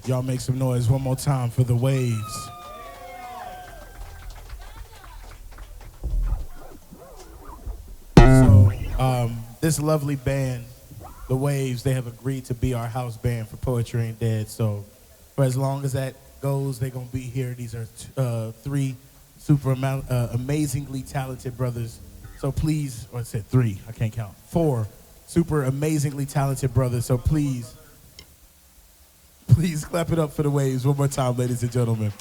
Y'all make some noise one more time for The.Wavs. So, this lovely band, The.Wavs, they have agreed to be our house band for Poetry Ain't Dead. So, for as long as that goes, they're gonna be here. These are three super amazingly talented brothers. So please, or I said three, I can't count. Four super amazingly talented brothers. So please clap it up for The.Wavs one more time, ladies and gentlemen.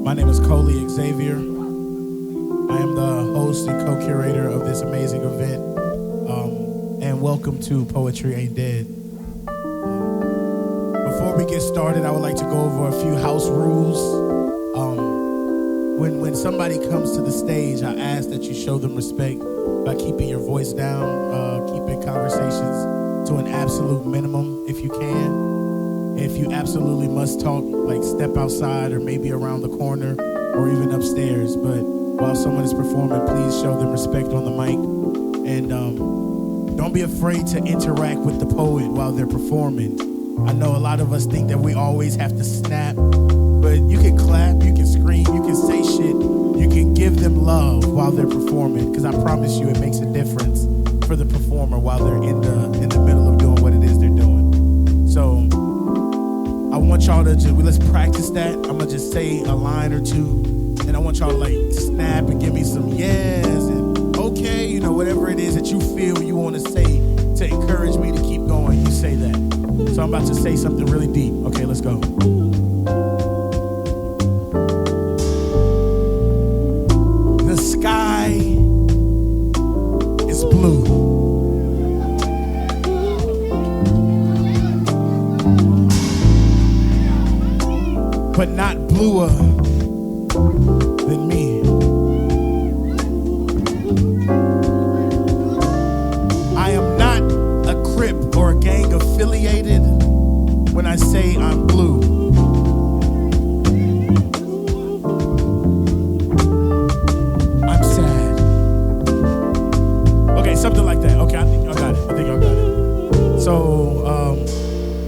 My name is Coley Xavier. I am the host and co-curator of this amazing event. And welcome to Poetry Ain't Dead. Before we get started, I would like to go over a few house rules. When somebody comes to the stage, I ask that you show them respect by keeping your voice down, keeping conversations to an absolute minimum if you can. If you absolutely must talk, like step outside or maybe around the corner or even upstairs. But while someone is performing, please show them respect on the mic. And don't be afraid to interact with the poet while they're performing. I know a lot of us think that we always have to snap, but you can clap, you can scream, you can say shit, you can give them love while they're performing, because I promise you it makes a difference for the performer while they're in the middle of doing what it is they're doing. So I want y'all to let's practice that. I'm gonna just say a line or two, and I want y'all to like snap and give me some yes and okay, you know, whatever it is that you feel you want to say to encourage me to keep going, you say that. So I'm about to say something really deep. Okay, let's go. The sky is blue. But not bluer than me. I am not a Crip or a gang affiliated, when I say I'm blue. I'm sad. Okay, something like that. Okay, I think y'all got it. So,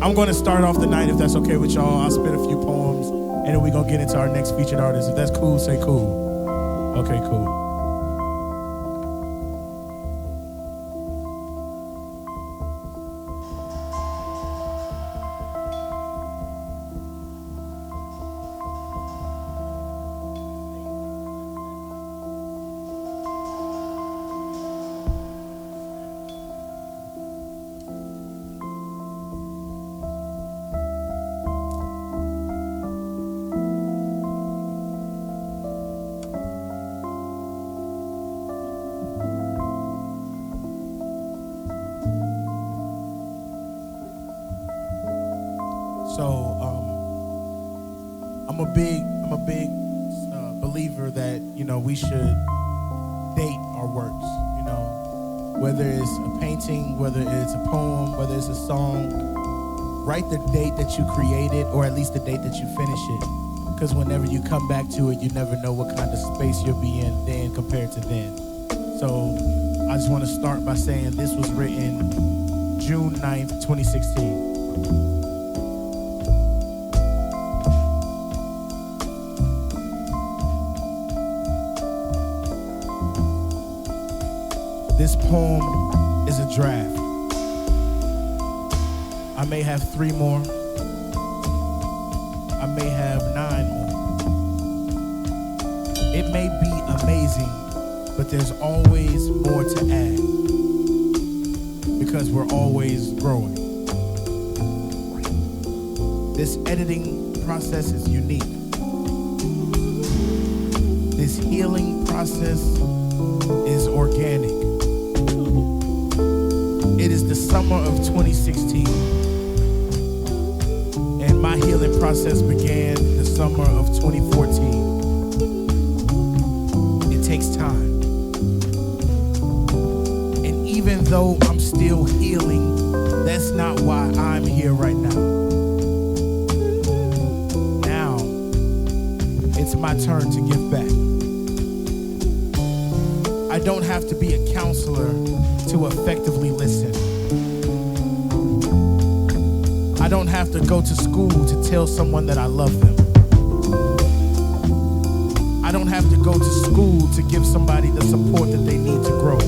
I'm going to start off the night, if that's okay with y'all. I'll spit a few poems, and then we're going to get into our next featured artist. If that's cool, say cool. Okay, cool. So I'm a big believer that, you know, we should date our works, you know, whether it's a painting, whether it's a poem, whether it's a song. Write the date that you created, or at least the date that you finish it, because whenever you come back to it, you never know what kind of space you'll be in then compared to then. So I just want to start by saying this was written June 9th, 2016. This poem is a draft. I may have 3 more. I may have 9 more. It may be amazing, but there's always more to add, because we're always growing. This editing process is unique. This healing process is organic. It is the summer of 2016, and my healing process began the summer of 2014. It takes time. And even though I'm still healing, that's not why I'm here right now. Now, it's my turn to give back. I don't have to be a counselor to effectively listen. I don't have to go to school to tell someone that I love them. I don't have to go to school to give somebody the support that they need to grow.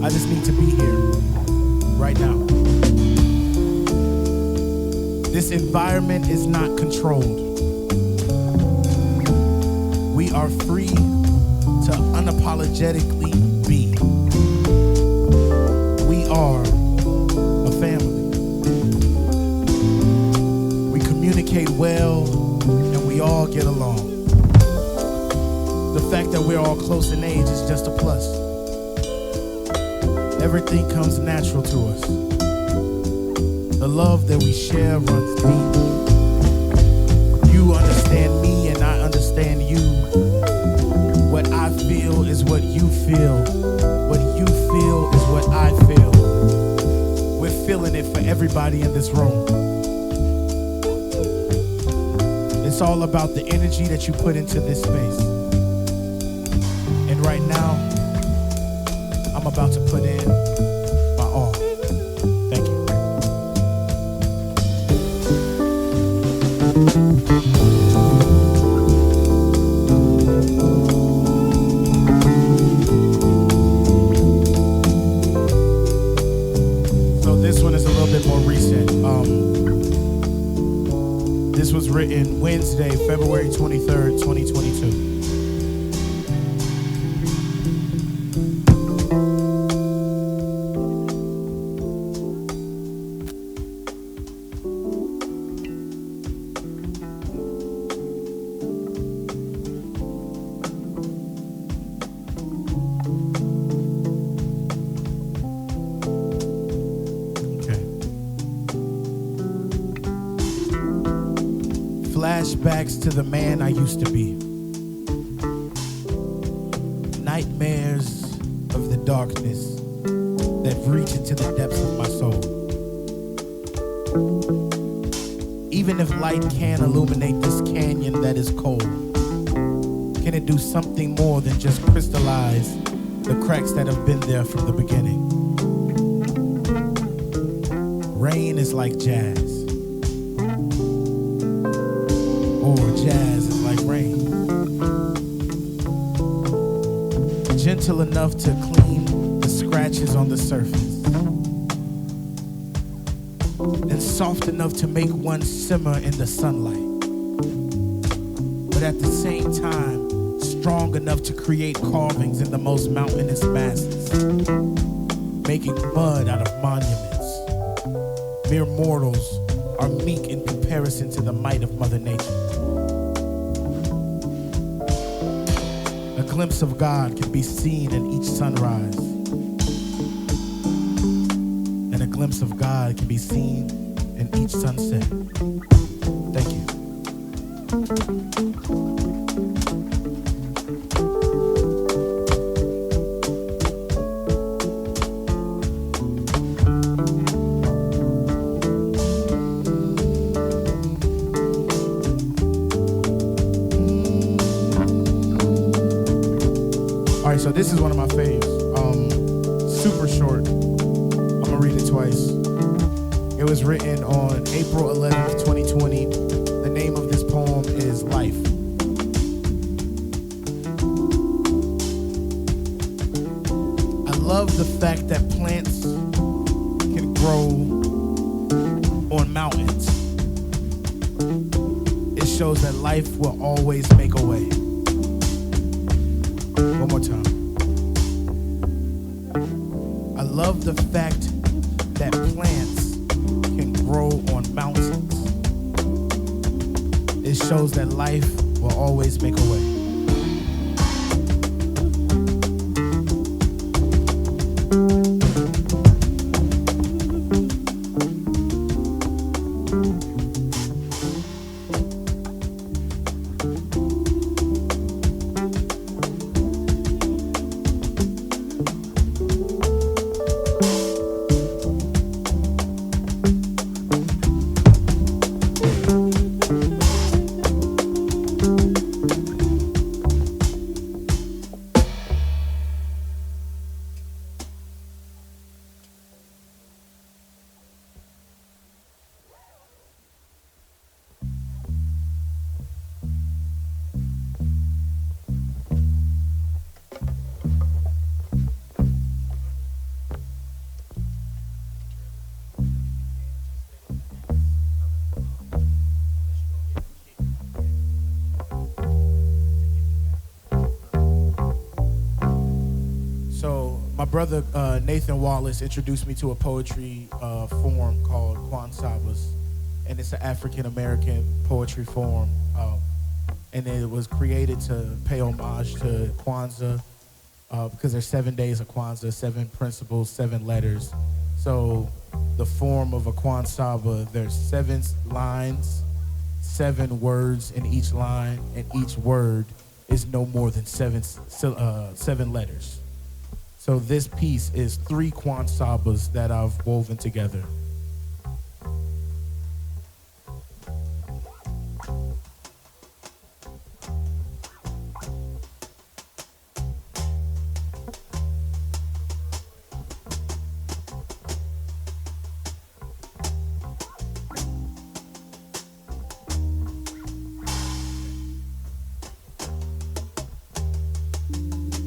I just need to be here, right now. This environment is not controlled. We are free to unapologetically be. We are a family. We communicate well, and we all get along. The fact that we're all close in age is just a plus. Everything comes natural to us. The love that we share runs deep. You understand me, and I understand you. What I feel is what you feel. What you feel is what I feel. We're feeling it for everybody in this room. It's all about the energy that you put into this space. And right now, I'm about to put in my all. Thank you. This one is a little bit more recent. This was written Wednesday, February 23rd, 2022. Flashbacks to the man I used to be. Nightmares of the darkness that reach into the depths of my soul. Even if light can illuminate this canyon that is cold, can it do something more than just crystallize the cracks that have been there from the beginning? Rain is like jazz, or jazz is like rain. Gentle enough to clean the scratches on the surface, and soft enough to make one simmer in the sunlight, but at the same time, strong enough to create carvings in the most mountainous masses, making mud out of monuments. Mere mortals are meek in comparison to the might of Mother Nature. A glimpse of God can be seen in each sunrise, and a glimpse of God can be seen in each sunset. Thank you. All right, so this is one of my faves. Super short. I'm gonna read it twice. It was written on April 11th, 2020. The name of this poem is Life. I love the fact that plants can grow on mountains. It shows that life will always make a way. One more time. I love the fact that plants can grow on mountains. It shows that life will always make a way. My brother Nathan Wallace introduced me to a poetry form called Kwansabas, and it's an African-American poetry form, and it was created to pay homage to Kwanzaa, because there's 7 days of Kwanzaa, 7 principles, 7 letters. So the form of a Kwansaba, there's 7 lines, 7 words in each line, and each word is no more than 7 letters. So this piece is 3 Kwansabas that I've woven together.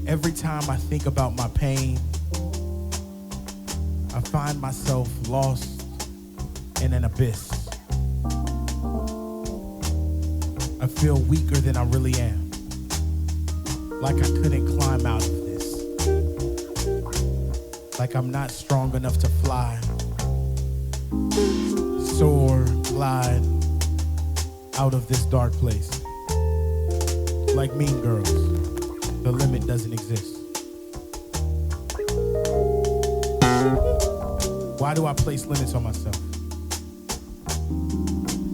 Every time I think about my pain, I find myself lost in an abyss. I feel weaker than I really am, like I couldn't climb out of this, like I'm not strong enough to fly, soar, glide out of this dark place. Like Mean Girls, the limit doesn't exist. Why do I place limits on myself?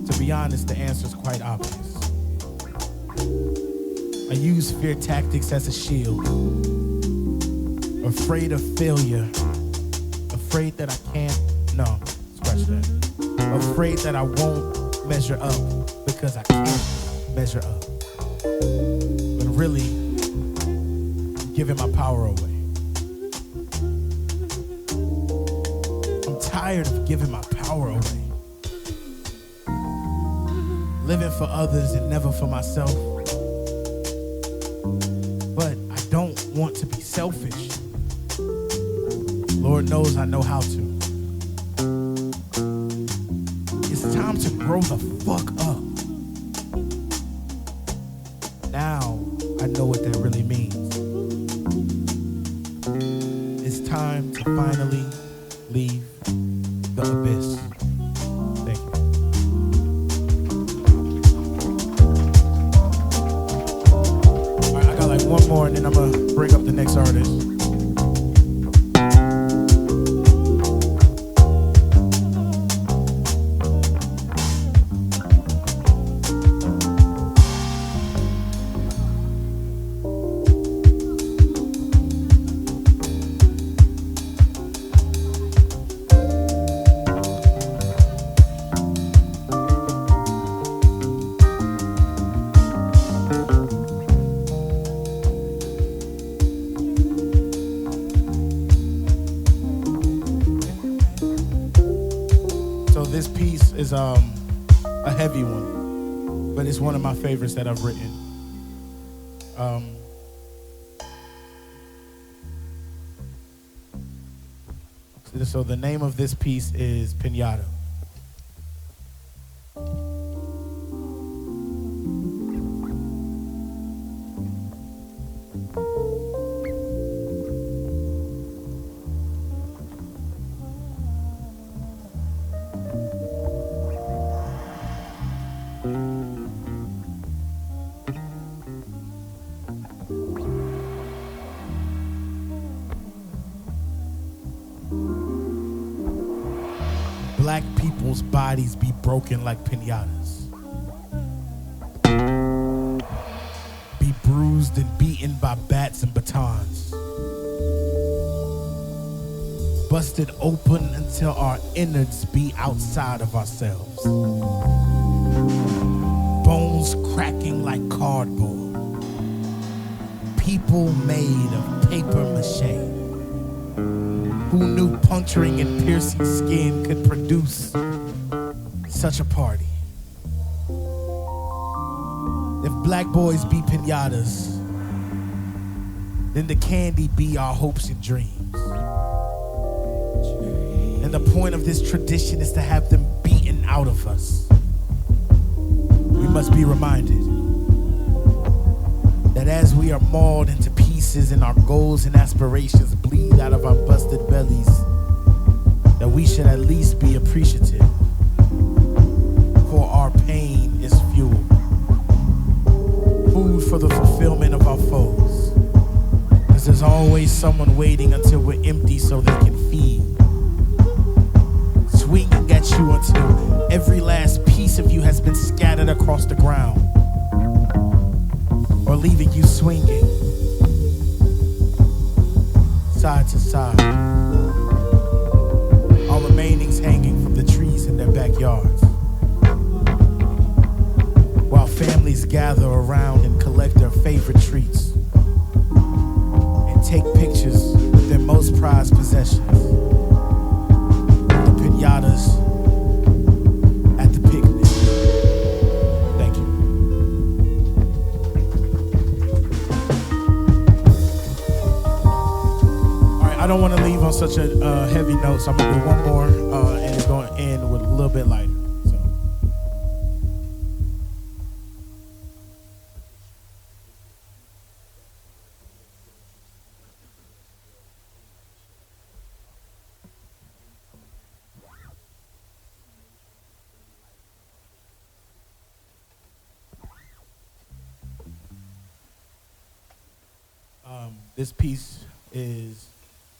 To be honest, the answer's quite obvious. I use fear tactics as a shield. Afraid of failure. Afraid that I can't, no, scratch that. Afraid that I won't measure up because I can't measure up. But really, I'm giving my power away. I'm tired of giving my power away. Living for others and never for myself. But I don't want to be selfish. Lord knows I know how to. It's time to grow the fuck up. Now I know what that really means. It's time to finally leave the abyss. Thank you. All right, I got like one more and then I'm gonna bring up the next artist. This piece is a heavy one, but it's one of my favorites that I've written. So the name of this piece is Pinata. Black people's bodies be broken like pinatas. Be bruised and beaten by bats and batons. Busted open until our innards be outside of ourselves. Bones cracking like cardboard. People made of paper mache. Who knew puncturing and piercing skin could produce such a party? If black boys be pinatas, then the candy be our hopes and dreams. And the point of this tradition is to have them beaten out of us. We must be reminded that as we are mauled into pieces and our goals and aspirations bleed out of our busted bellies, that we should at least be appreciative, for our pain is fuel, food for the fulfillment of our foes, because there's always someone waiting until we're empty so they can feed, swinging at you until every last piece of you has been scattered across the ground, or leaving you swinging side to side. Our remainings hanging from the trees in their backyards, while families gather around and collect their favorite treats and take pictures with their most prized possessions, the pinatas at the picnic. Thank you. I don't want to leave on such a heavy note, so I'm going to do one more, and it's going to end with a little bit lighter. This piece is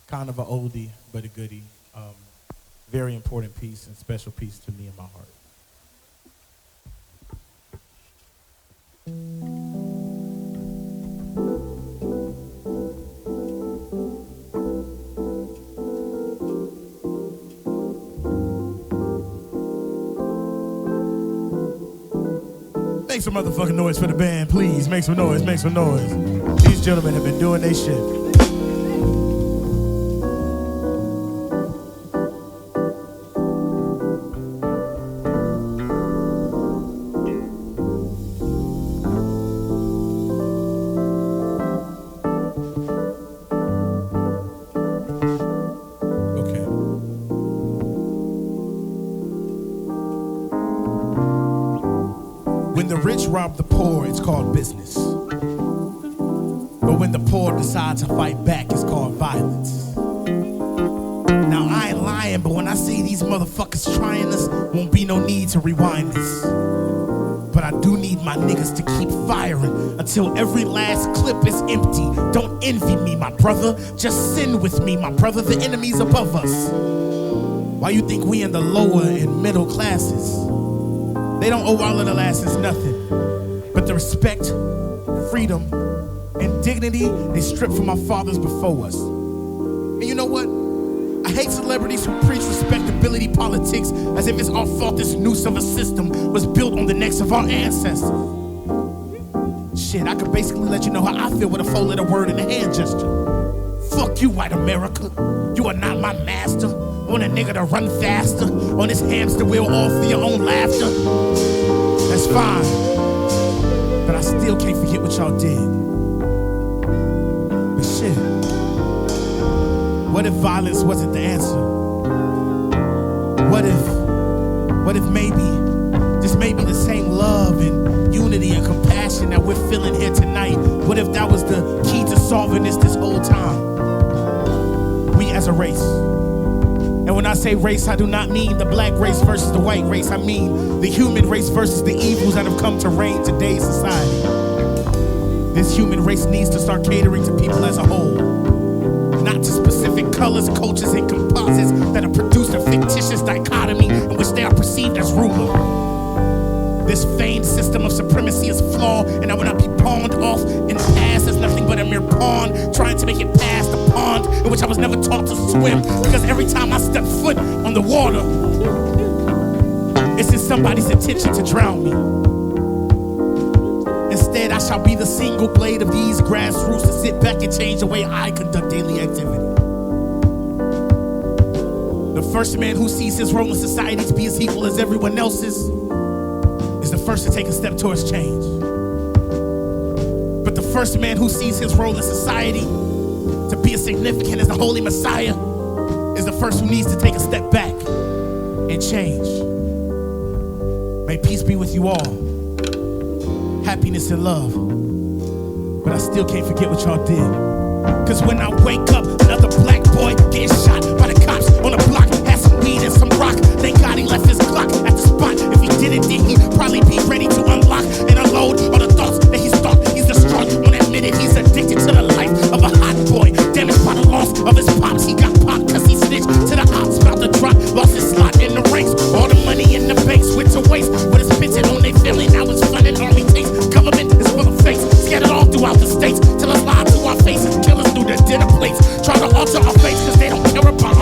kind of an oldie, but a goodie. Very important piece and special piece to me in my heart. Make some motherfucking noise for the band, please. Make some noise, make some noise. These gentlemen have been doing their shit. When the rich rob the poor, it's called business. But when the poor decide to fight back, it's called violence. Now, I ain't lying, but when I see these motherfuckers trying this, won't be no need to rewind this. But I do need my niggas to keep firing until every last clip is empty. Don't envy me, my brother. Just sin with me, my brother. The enemy's above us. Why you think we in the lower and middle classes? They don't owe our little asses nothing but the respect, freedom, and dignity they stripped from our fathers before us. And you know what? I hate celebrities who preach respectability politics as if it's our fault this noose of a system was built on the necks of our ancestors. Shit, I could basically let you know how I feel with a four-letter word and a hand gesture. Fuck you, white America. You are not my master. Want a nigga to run faster on this hamster wheel all for your own laughter? That's fine, but I still can't forget what y'all did. But shit, what if violence wasn't the answer? What if maybe, just maybe the same love and unity and compassion that we're feeling here tonight, what if that was the key to solving this whole time? We as a race. And when I say race, I do not mean the black race versus the white race. I mean the human race versus the evils that have come to reign today's society. This human race needs to start catering to people as a whole, not to specific colors, cultures, and composites that have produced a fictitious dichotomy in which they are perceived as ruler. This feigned system of supremacy is flawed, and I will not be pawned off in the past as nothing but a mere pawn, trying to make it past the pond in which I was never taught to swim, because every time I step foot on the water, it's in somebody's intention to drown me. Instead, I shall be the single blade of these grassroots to sit back and change the way I conduct daily activity. The first man who sees his role in society to be as equal as everyone else's is the first to take a step towards change. But the first man who sees his role in society to be as significant as the Holy Messiah is the first who needs to take a step back and change. May peace be with you all. Happiness and love. But I still can't forget what y'all did. Cause when I wake up, another black boy getting shot by the cops on the block, had some weed and some rock. Thank God he left his Glock at the spot. If he didn't, then he'd probably be ready to unlock and unload all the thoughts that he's thought. He's distraught on that minute. He's addicted to the life of a hot boy. Damaged by the loss of his pops. He got popped cause he snitched to the ops about to drop. Lost his slot in the ranks. All the money in the banks went to waste. With his pitching on their family, now it's funding army takes. Government is full of fakes, scattered all throughout the states. Till us lie to our faces, kill us through the dinner plates. Try to alter our face cause they don't care about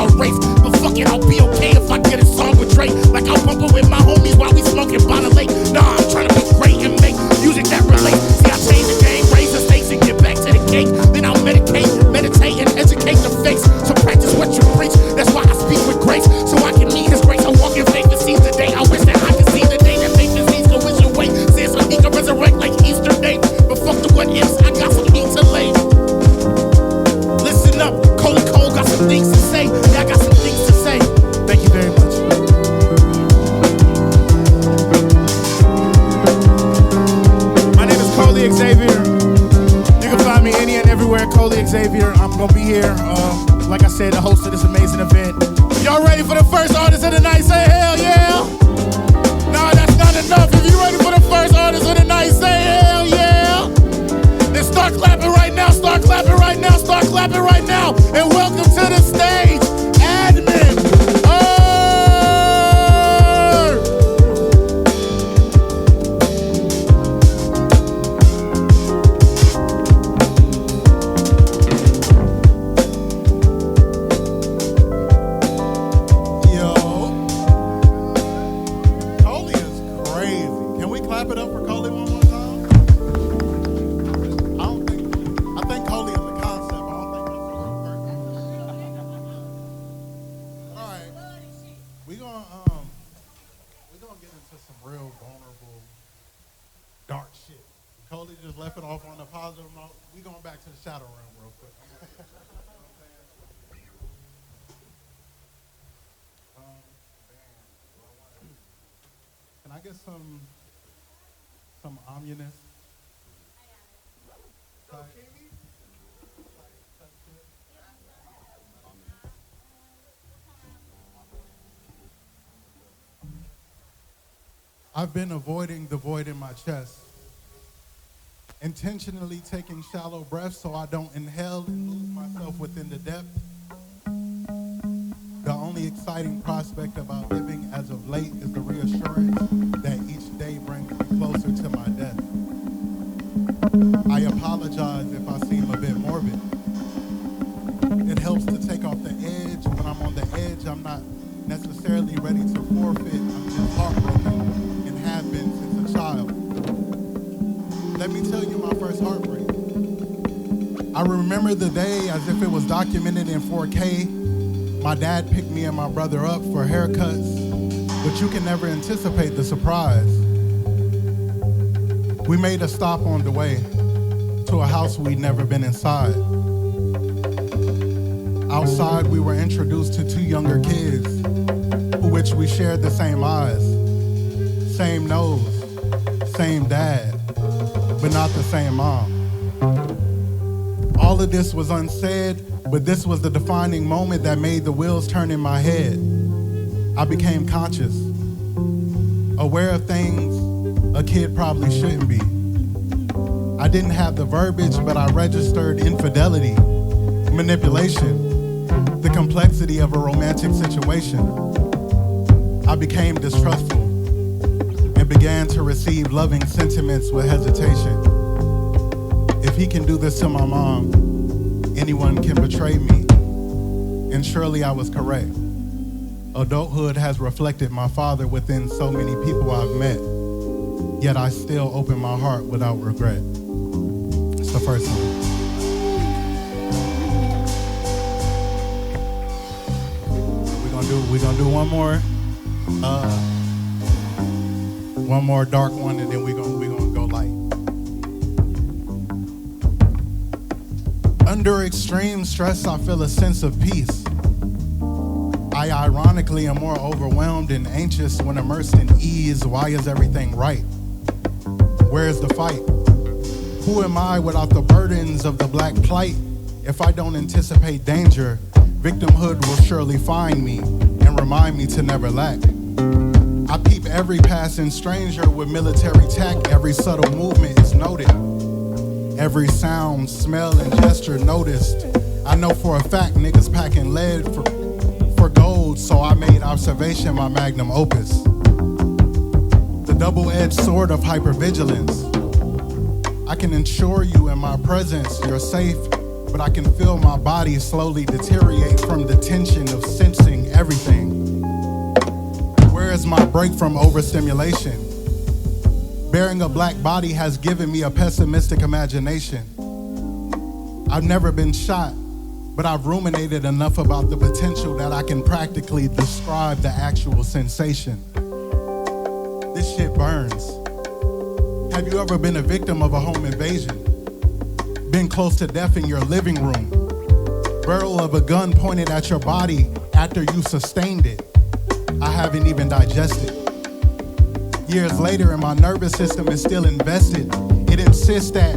we're gonna get into some real vulnerable, dark shit. Coley just left it off on a positive note. We going back to the shadow realm real quick. Can I get some ominous? I've been avoiding the void in my chest, intentionally taking shallow breaths so I don't inhale and lose myself within the depth. The only exciting prospect about living as of late is the reassurance that each day brings me closer to my death. I apologize if I seem a bit morbid. It helps to take off the edge. When I'm on the edge, I'm not necessarily ready to forfeit. I'm just heartbroken and have been since a child. Let me tell you my first heartbreak. I remember the day as if it was documented in 4K. My dad picked me and my brother up for haircuts, but you can never anticipate the surprise. We made a stop on the way to a house we'd never been inside. Outside, we were introduced to two younger kids, who which we shared the same eyes, same nose, same dad, but not the same mom. All of this was unsaid, but this was the defining moment that made the wheels turn in my head. I became conscious, aware of things a kid probably shouldn't be. I didn't have the verbiage, but I registered infidelity, manipulation, the complexity of a romantic situation. I became distrustful and began to receive loving sentiments with hesitation. If he can do this to my mom, anyone can betray me. And surely I was correct. Adulthood has reflected my father within so many people I've met, yet I still open my heart without regret. It's the first one. We're gonna do one more dark one, and then we're gonna go light. Under extreme stress, I feel a sense of peace. I ironically am more overwhelmed and anxious when immersed in ease. Why is everything right? Where is the fight? Who am I without the burdens of the black plight? If I don't anticipate danger, victimhood will surely find me and remind me to never lack. I peep every passing stranger with military tact. Every subtle movement is noted. Every sound, smell, and gesture noticed. I know for a fact niggas packing lead for gold, so I made observation my magnum opus. The double-edged sword of hypervigilance. I can ensure you in my presence you're safe, but I can feel my body slowly deteriorate from the tension of sensing everything. Where is my break from overstimulation? Bearing a black body has given me a pessimistic imagination. I've never been shot, but I've ruminated enough about the potential that I can practically describe the actual sensation. This shit burns. Have you ever been a victim of a home invasion? Been close to death in your living room? Barrel of a gun pointed at your body after you sustained it. I haven't even digested. Years later, and my nervous system is still invested. It insists that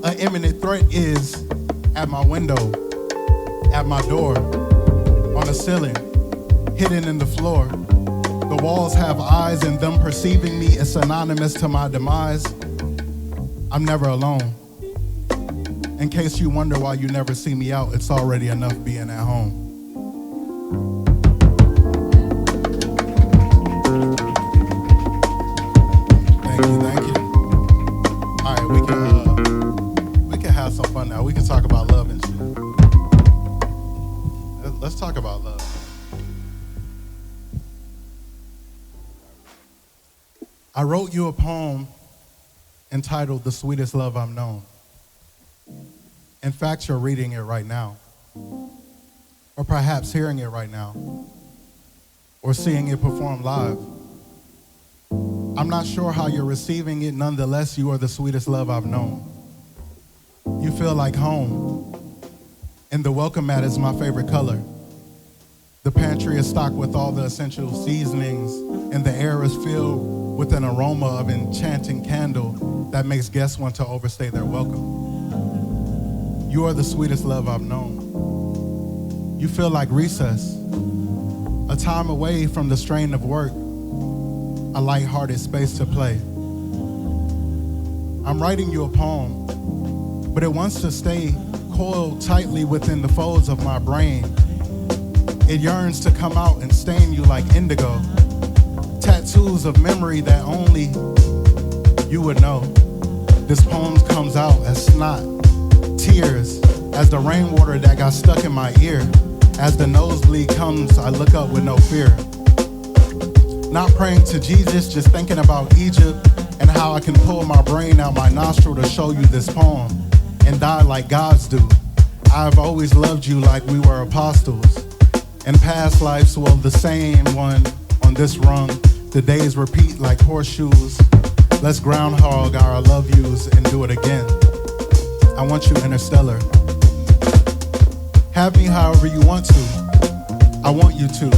an imminent threat is at my window, at my door, on the ceiling, hidden in the floor. The walls have eyes, and them perceiving me is synonymous to my demise. I'm never alone. In case you wonder why you never see me out, it's already enough being at home. Thank you. All right, we can have some fun now. We can talk about love and shit. Let's talk about love. I wrote you a poem entitled "The Sweetest Love I've Known." In fact, you're reading it right now, or perhaps hearing it right now, or seeing it perform live. I'm not sure how you're receiving it, nonetheless, you are the sweetest love I've known. You feel like home, and the welcome mat is my favorite color. The pantry is stocked with all the essential seasonings, and the air is filled with an aroma of enchanting candle that makes guests want to overstay their welcome. You are the sweetest love I've known. You feel like recess, a time away from the strain of work, a light-hearted space to play. I'm writing you a poem, but it wants to stay coiled tightly within the folds of my brain. It yearns to come out and stain you like indigo, tattoos of memory that only you would know. This poem comes out as snot, tears, as the rainwater that got stuck in my ear. As the nosebleed comes, I look up with no fear. Not praying to Jesus, just thinking about Egypt and how I can pull my brain out my nostril to show you this poem and die like gods do. I've always loved you like we were apostles. In past lives, well, the same one on this rung. The days repeat like horseshoes. Let's groundhog our love yous and do it again. I want you interstellar. Have me however you want to. I want you to.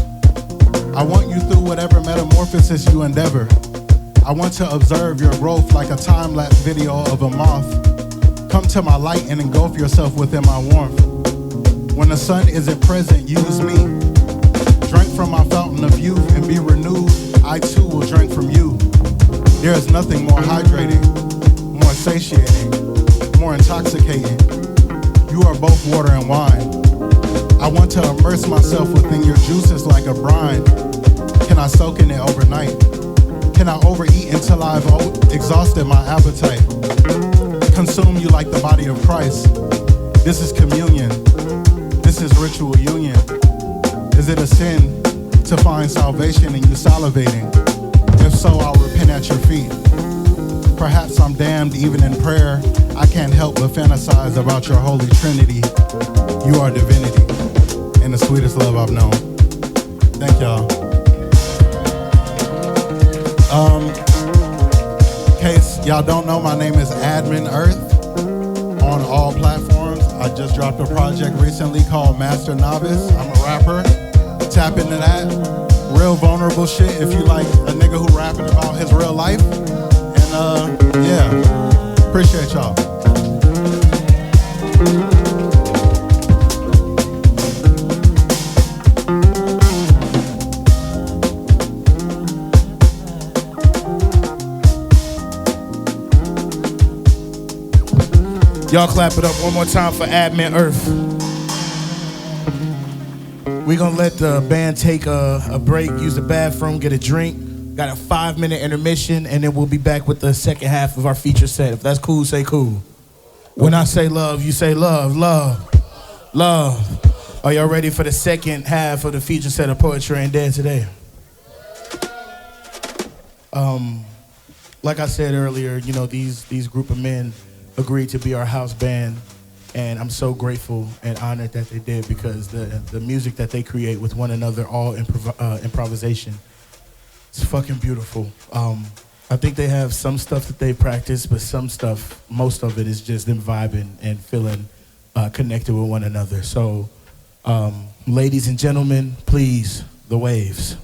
I want you through whatever metamorphosis you endeavor. I want to observe your growth like a time-lapse video of a moth. Come to my light and engulf yourself within my warmth. When the sun isn't present, use me. Drink from my fountain of youth and be renewed. I too will drink from you. There is nothing more hydrating, more satiating, more intoxicating. You are both water and wine. I want to immerse myself within your juices like a brine. Can I soak in it overnight? Can I overeat until I've exhausted my appetite? Consume you like the body of Christ. This is communion. This is ritual union. Is it a sin to find salvation in you salivating? If so, I'll repent at your feet. Perhaps I'm damned even in prayer. I can't help but fantasize about your holy trinity. You are divinity and the sweetest love I've known. Thank y'all. In case y'all don't know, my name is Admin Earth on all platforms. I just dropped a project recently called Master Novice. I'm a rapper. Tap into that. Real vulnerable shit if you like a nigga who rapping about his real life. And yeah, appreciate y'all. Y'all clap it up one more time for Admin Earth. We're gonna let the band take a break, use the bathroom, get a drink. Got a 5-minute intermission, and then we'll be back with the second half of our feature set. If that's cool, say cool. When I say love, you say love, love, love. Are y'all ready for the second half of the feature set of Poetry Ain't Dead today? Like I said earlier, you know, these group of men agreed to be our house band, and I'm so grateful and honored that they did, because the music that they create with one another, all improvisation, it's fucking beautiful. I think they have some stuff that they practice, but some stuff, most of it is just them vibing and feeling connected with one another. So, ladies and gentlemen, please, The.Wavs.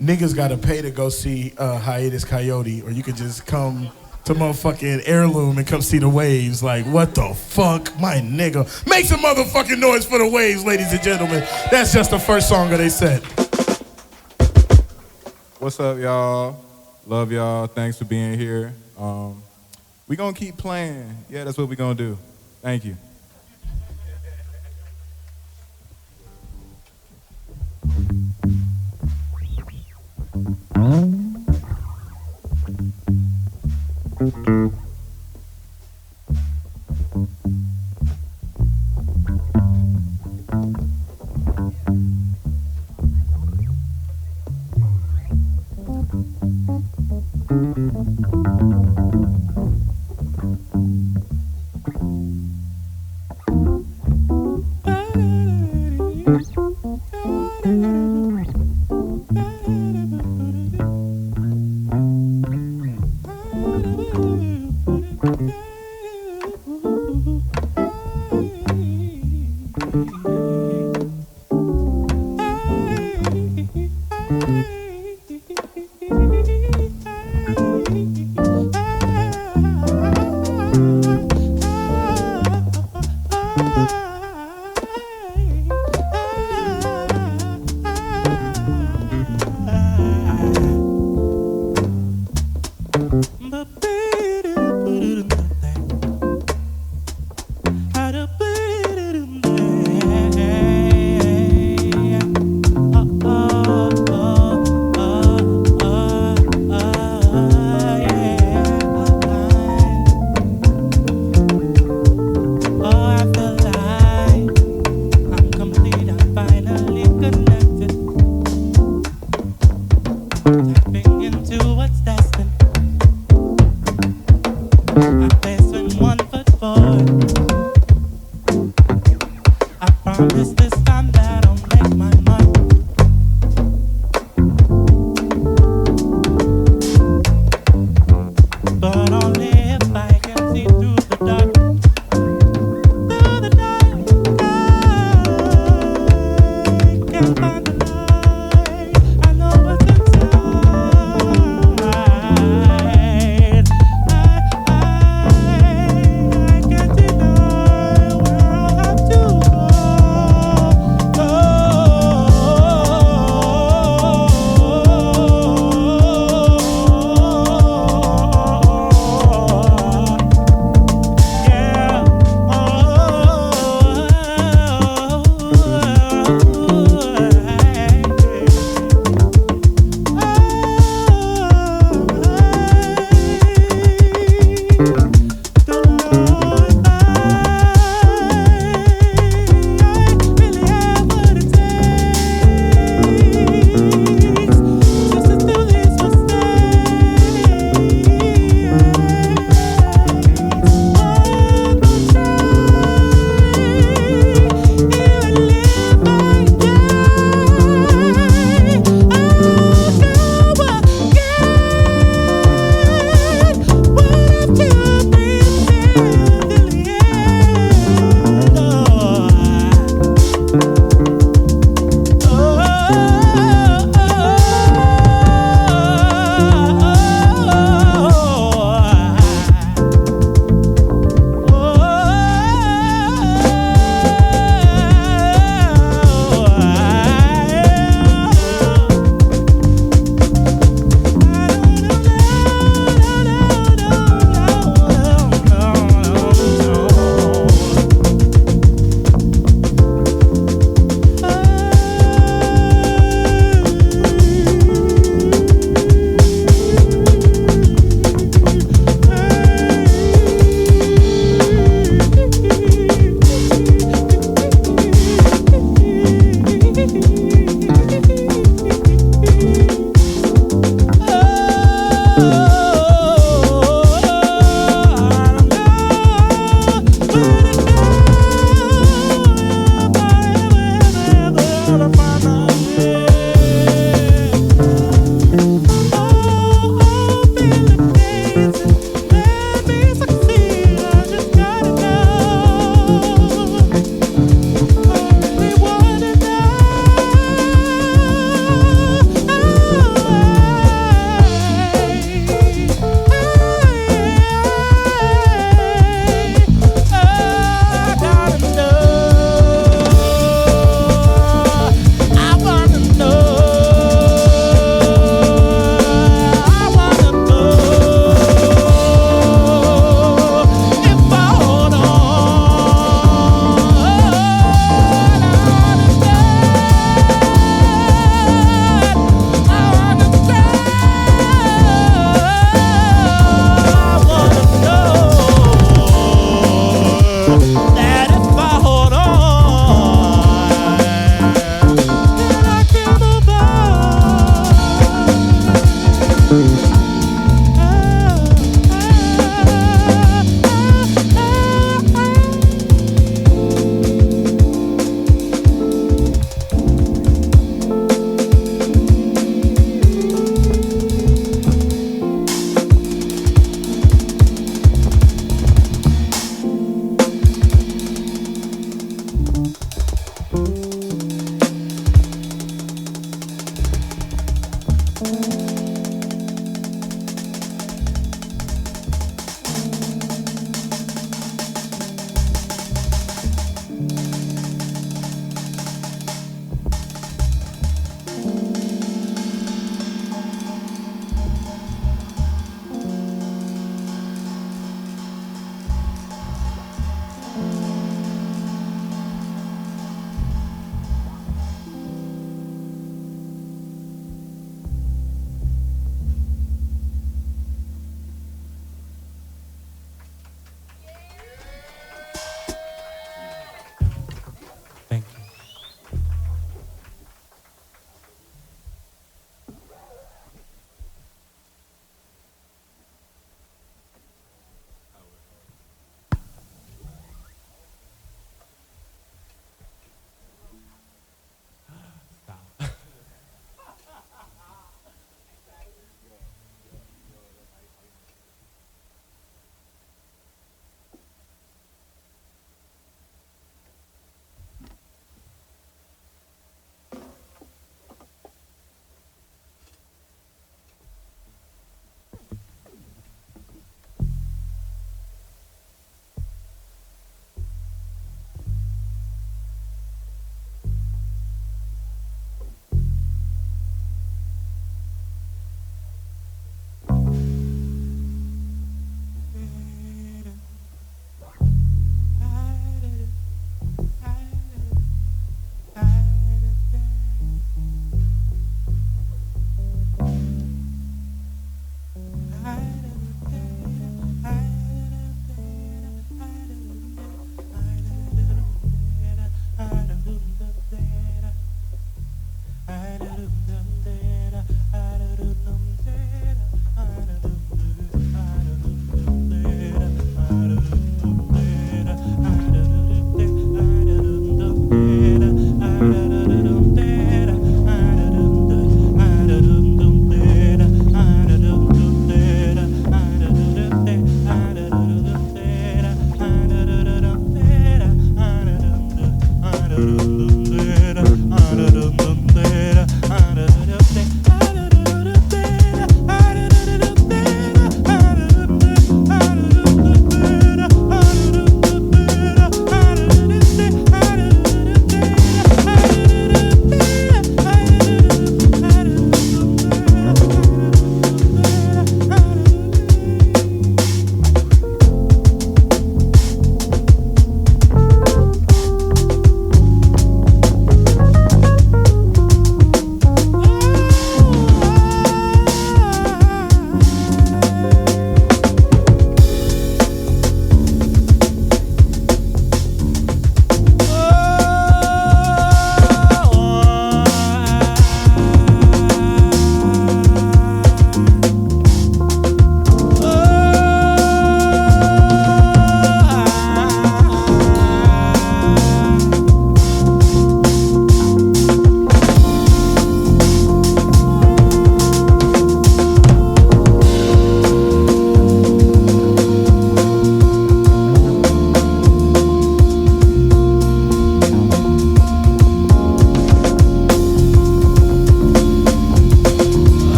niggas gotta pay to go see Hiatus Coyote, or you could just come to motherfucking Airloom and come see the Waves. Like, what the fuck, my nigga? Make some motherfucking noise for the Waves, ladies and gentlemen. That's just the first song of they set. What's up, y'all? Love y'all. Thanks for being here. We gonna keep playing. Yeah, that's what we gonna do. Thank you.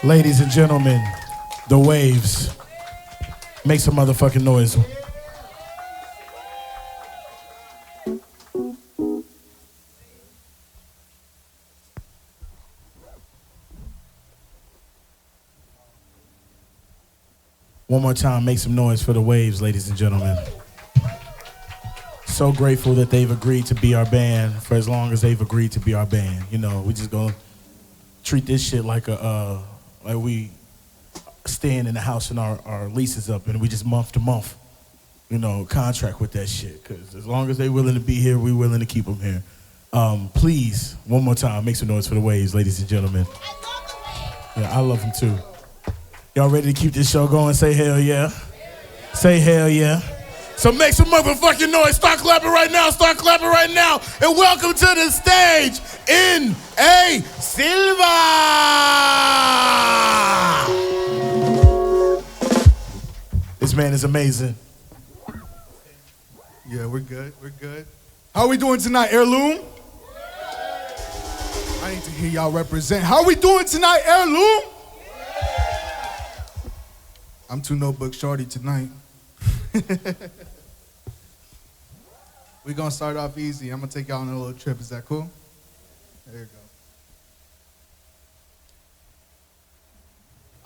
Ladies and gentlemen, The.Wavs. Make some motherfucking noise. One more time, make some noise for The.Wavs, ladies and gentlemen. So grateful that they've agreed to be our band for as long as they've agreed to be our band. You know, we just gonna treat this shit like like we staying in the house and our lease is up and we just month to month, you know, contract with that shit. Cause as long as they willing to be here, we willing to keep them here. Please, one more time, make some noise for The.Wavs, ladies and gentlemen. Yeah, I love them too. Y'all ready to keep this show going? Say hell yeah. Say hell yeah. So make some motherfucking noise. Start clapping right now. Start clapping right now. And welcome to the stage, N.A. Silva. This man is amazing. Yeah, we're good. We're good. How are we doing tonight, Airloom? I need to hear y'all represent. How are we doing tonight, Airloom? I'm too notebook shorty tonight. We're gonna start off easy. I'm gonna take y'all on a little trip. Is that cool? There you go.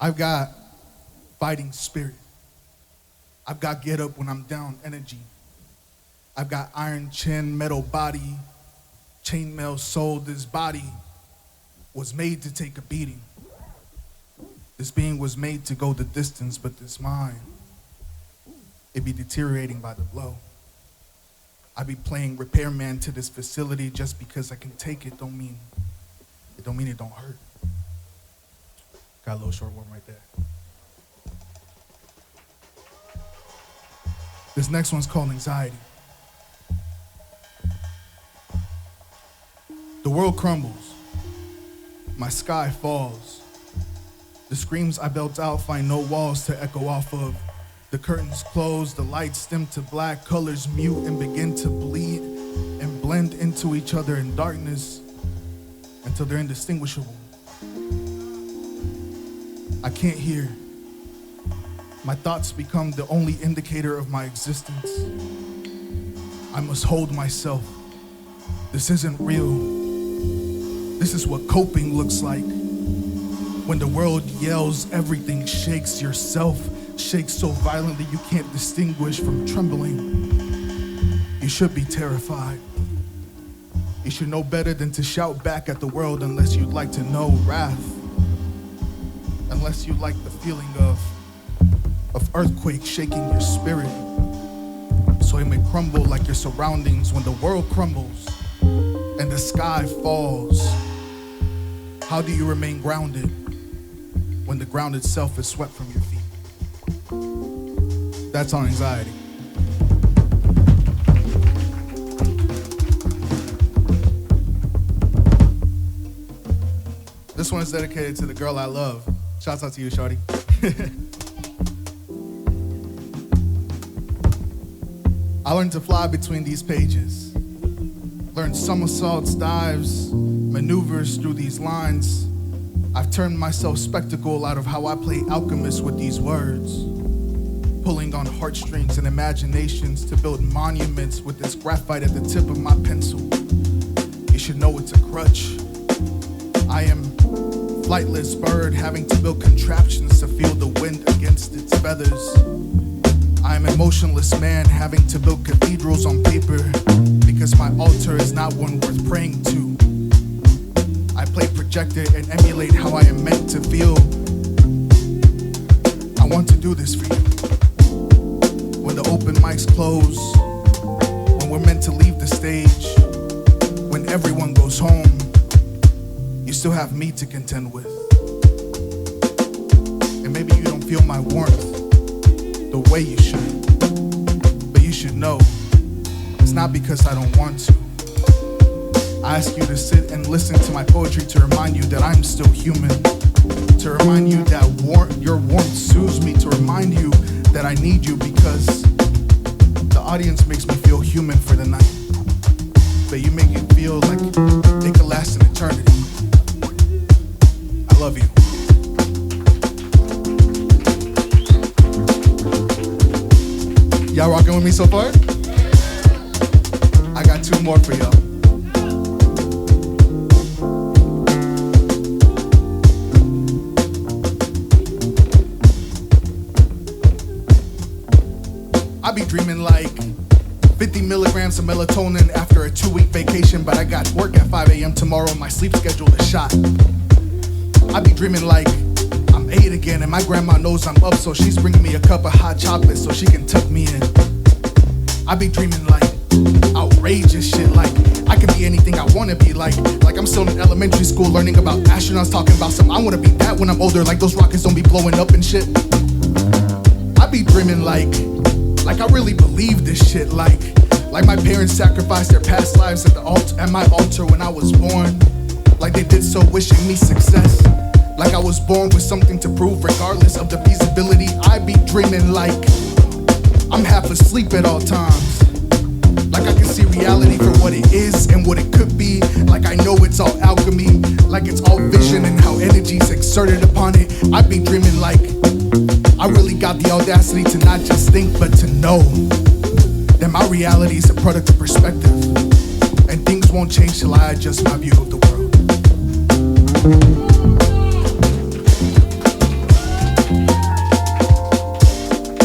I've got fighting spirit. I've got get up when I'm down energy. I've got iron chin, metal body, chainmail soul. This body was made to take a beating. This being was made to go the distance, but this mind, it be deteriorating by the blow. I be playing repairman to this facility just because I can take it don't mean it don't hurt. Got a little short one right there. This next one's called anxiety. The world crumbles. My sky falls. The screams I belt out find no walls to echo off of. The curtains close, the lights dim to black, colors mute and begin to bleed and blend into each other in darkness until they're indistinguishable. I can't hear. My thoughts become the only indicator of my existence. I must hold myself. This isn't real. This is what coping looks like. When the world yells, everything shakes. Yourself shakes so violently you can't distinguish from trembling. You should be terrified. You should know better than to shout back at the world unless you'd like to know wrath. Unless you like the feeling of earthquake shaking your spirit. So it may crumble like your surroundings when the world crumbles and the sky falls. How do you remain grounded when the ground itself is swept from your feet? That's on anxiety. This one is dedicated to the girl I love. Shouts out to you, shorty. I learned to fly between these pages. Learned somersaults, dives, maneuvers through these lines. I've turned myself spectacle out of how I play alchemist with these words. Pulling on heartstrings and imaginations to build monuments with this graphite at the tip of my pencil. You should know it's a crutch. I am flightless bird having to build contraptions to feel the wind against its feathers. I am a motionless man having to build cathedrals on paper because my altar is not one worth praying to. I play projector and emulate how I am meant to feel. I want to do this for you. When the open mics close, when we're meant to leave the stage, when everyone goes home, you still have me to contend with. And maybe you don't feel my warmth the way you should, but you should know it's not because I don't want to. I ask you to sit and listen to my poetry to remind you that I'm still human, to remind you that your warmth soothes me, to remind you that I need you because the audience makes me feel human for the night. But you make it feel like it could last an eternity. I love you. Y'all rocking with me so far? I got 2 more for y'all. I be dreaming like 50 milligrams of melatonin after a 2-week vacation, but I got work at 5 a.m. tomorrow and my sleep schedule is shot. I be dreaming like I'm 8 again and my grandma knows I'm up, so she's bringing me a cup of hot chocolate so she can tuck me in. I be dreaming like outrageous shit, like I can be anything I wanna be, like I'm still in elementary school learning about astronauts, talking about something I wanna be that when I'm older, like those rockets don't be blowing up and shit. I be dreaming like I really believe this shit, like my parents sacrificed their past lives at my altar when I was born, like they did so wishing me success, like I was born with something to prove regardless of the feasibility. I be dreaming like I'm half asleep at all times, like I can see reality for what it is and what it could be, like I know it's all alchemy, like it's all vision and how energy's exerted upon it. I be dreaming like I really got the audacity to not just think but to know that my reality is a product of perspective, and things won't change till I adjust my view of the world.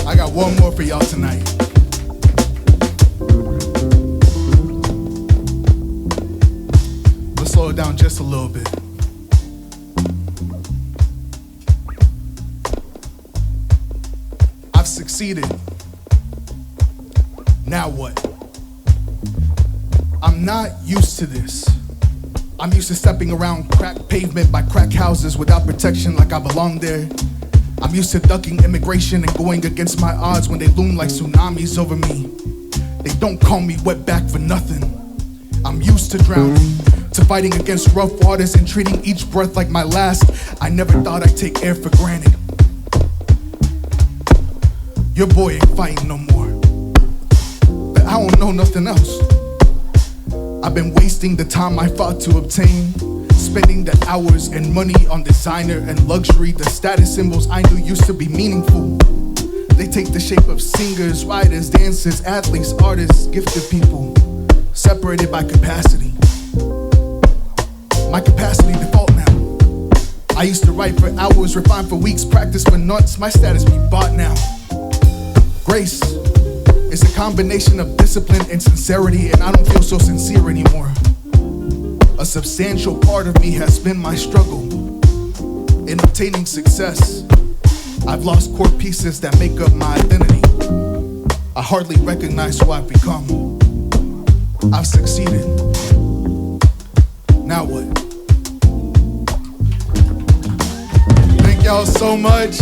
I got 1 more for y'all tonight. Let's slow it down just a little bit. I've succeeded. Now what? I'm not used to this. I'm used to stepping around cracked pavement by crack houses without protection like I belong there. I'm used to ducking immigration and going against my odds when they loom like tsunamis over me. They don't call me wetback for nothing. I'm used to drowning, to fighting against rough waters and treating each breath like my last. I never thought I'd take air for granted. Your boy ain't fighting no more, but I don't know nothing else. I've been wasting the time I fought to obtain, spending the hours and money on designer and luxury, the status symbols I knew used to be meaningful. They take the shape of singers, writers, dancers, athletes, artists, gifted people, separated by capacity. My capacity default now. I used to write for hours, refine for weeks, practice for months. My status be bought now. Grace is a combination of discipline and sincerity, and I don't feel so sincere anymore. A substantial part of me has been my struggle in obtaining success. I've lost core pieces that make up my identity. I hardly recognize who I've become. I've succeeded. Now what? Thank y'all so much.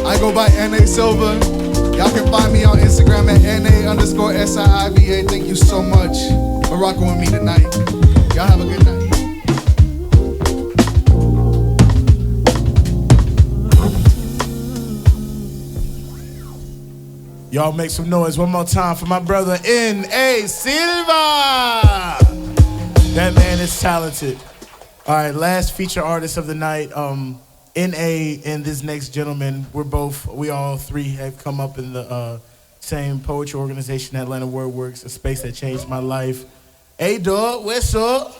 I go by N.A. Silva. Y'all can find me on Instagram at NA_SIIVA. Thank you so much for rocking with me tonight. Y'all have a good night. Y'all make some noise one more time for my brother N.A. Silva. That man is talented. All right, last feature artist of the night. N.A. and this next gentleman, we all three have come up in the same poetry organization, Atlanta WordWorks, a space that changed my life. Hey, dog, what's up?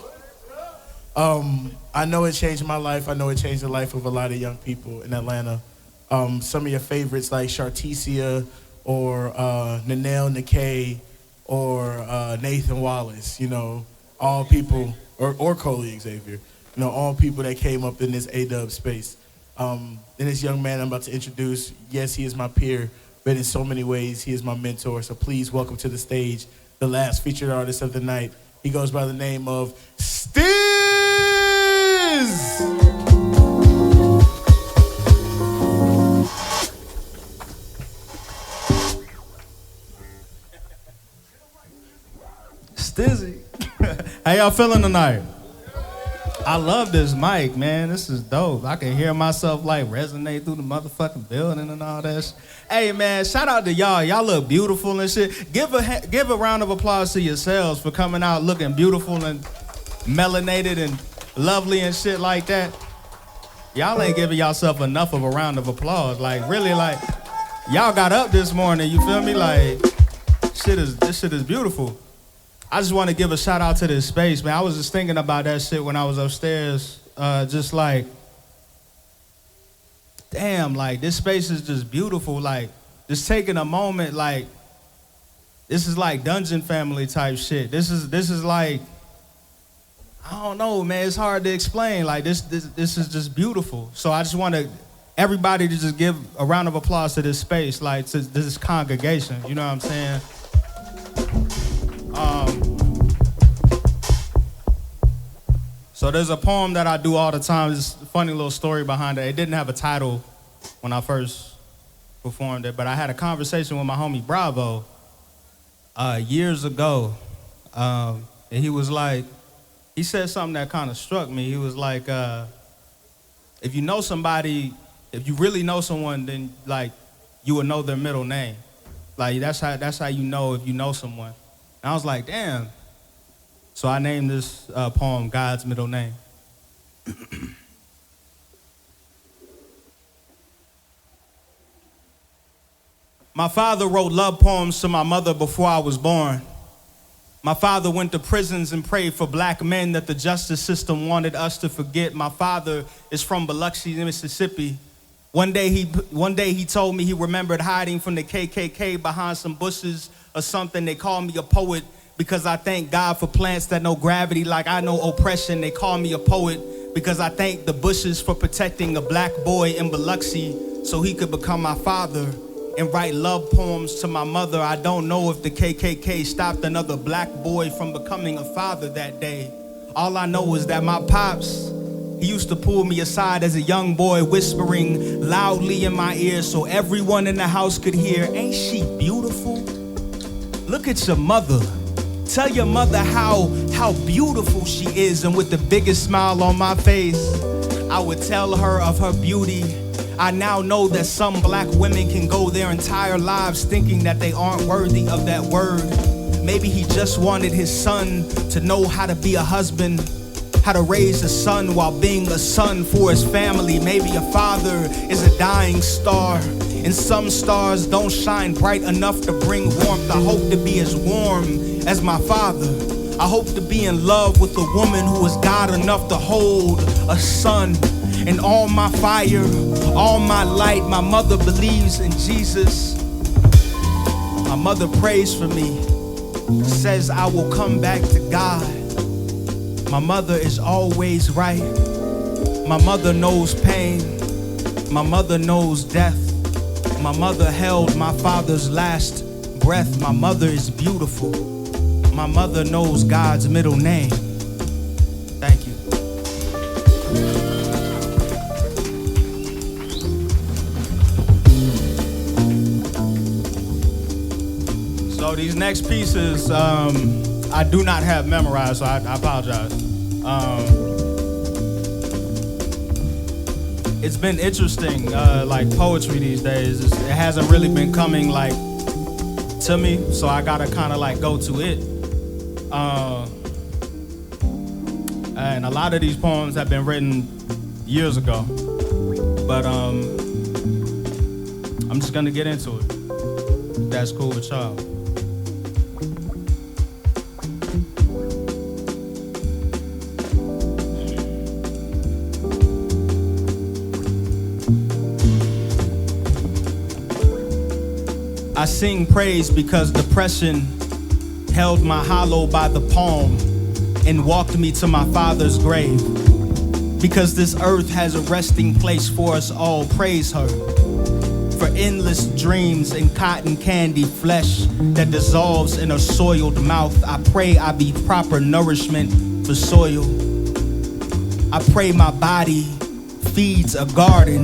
I know it changed my life. I know it changed the life of a lot of young people in Atlanta. Some of your favorites like Shartesia or Nanelle Nakay or Nathan Wallace, you know, all people, or Coley Xavier, you know, all people that came up in this A-dub space. And this young man I'm about to introduce, yes, he is my peer, but in so many ways, he is my mentor. So please welcome to the stage the last featured artist of the night. He goes by the name of Stizz! Stizzy. How y'all feeling tonight? I love this mic, man. This is dope. I can hear myself like resonate through the motherfucking building and all that. Hey, man, shout out to y'all. Y'all look beautiful and shit. Give a round of applause to yourselves for coming out looking beautiful and melanated and lovely and shit like that. Y'all ain't giving yourself enough of a round of applause. Like, really, like, y'all got up this morning, you feel me? Like, this shit is beautiful. I just want to give a shout out to this space, man. I was just thinking about that shit when I was upstairs. Just like, damn, like, this space is just beautiful. Like, just taking a moment, like, this is like Dungeon Family type shit. This is like, I don't know, man. It's hard to explain. Like, this is just beautiful. So I just want everybody to just give a round of applause to this space, like, to this congregation. You know what I'm saying? So there's a poem that I do all the time. There's a funny little story behind it. It didn't have a title when I first performed it, but I had a conversation with my homie Bravo years ago. And he was like, he said something that kind of struck me. He was like, if you know somebody, if you really know someone, then like you would know their middle name. Like that's how you know if you know someone. And I was like, damn. So I named this poem God's Middle Name. My father wrote love poems to my mother before I was born. My father went to prisons and prayed for black men that the justice system wanted us to forget. My father is from Biloxi, Mississippi. One day he told me he remembered hiding from the KKK behind some bushes or something. They called me a poet because I thank God for plants that know gravity like I know oppression. They call me a poet because I thank the bushes for protecting a black boy in Biloxi so he could become my father and write love poems to my mother. I don't know if the KKK stopped another black boy from becoming a father that day. All I know is that my pops, he used to pull me aside as a young boy, whispering loudly in my ear so everyone in the house could hear, "Ain't she beautiful? Look at your mother. Tell your mother how beautiful she is." And with the biggest smile on my face, I would tell her of her beauty. I now know that some black women can go their entire lives thinking that they aren't worthy of that word. Maybe he just wanted his son to know how to be a husband, how to raise a son while being a son for his family. Maybe a father is a dying star, and some stars don't shine bright enough to bring warmth. I hope to be as warm as my father. I hope to be in love with a woman who is God enough to hold a son. And all my fire, all my light, my mother believes in Jesus. My mother prays for me, says I will come back to God. My mother is always right. My mother knows pain. My mother knows death. My mother held my father's last breath. My mother is beautiful. My mother knows God's middle name. Thank you. So these next pieces, I do not have memorized, so I apologize. It's been interesting, like poetry these days. It hasn't really been coming like to me, so I gotta kind of like go to it. And a lot of these poems have been written years ago, but I'm just gonna get into it. If that's cool with y'all. I sing praise because depression held my hollow by the palm and walked me to my father's grave. Because this earth has a resting place for us all, praise her. For endless dreams and cotton candy flesh that dissolves in a soiled mouth, I pray I be proper nourishment for soil. I pray my body feeds a garden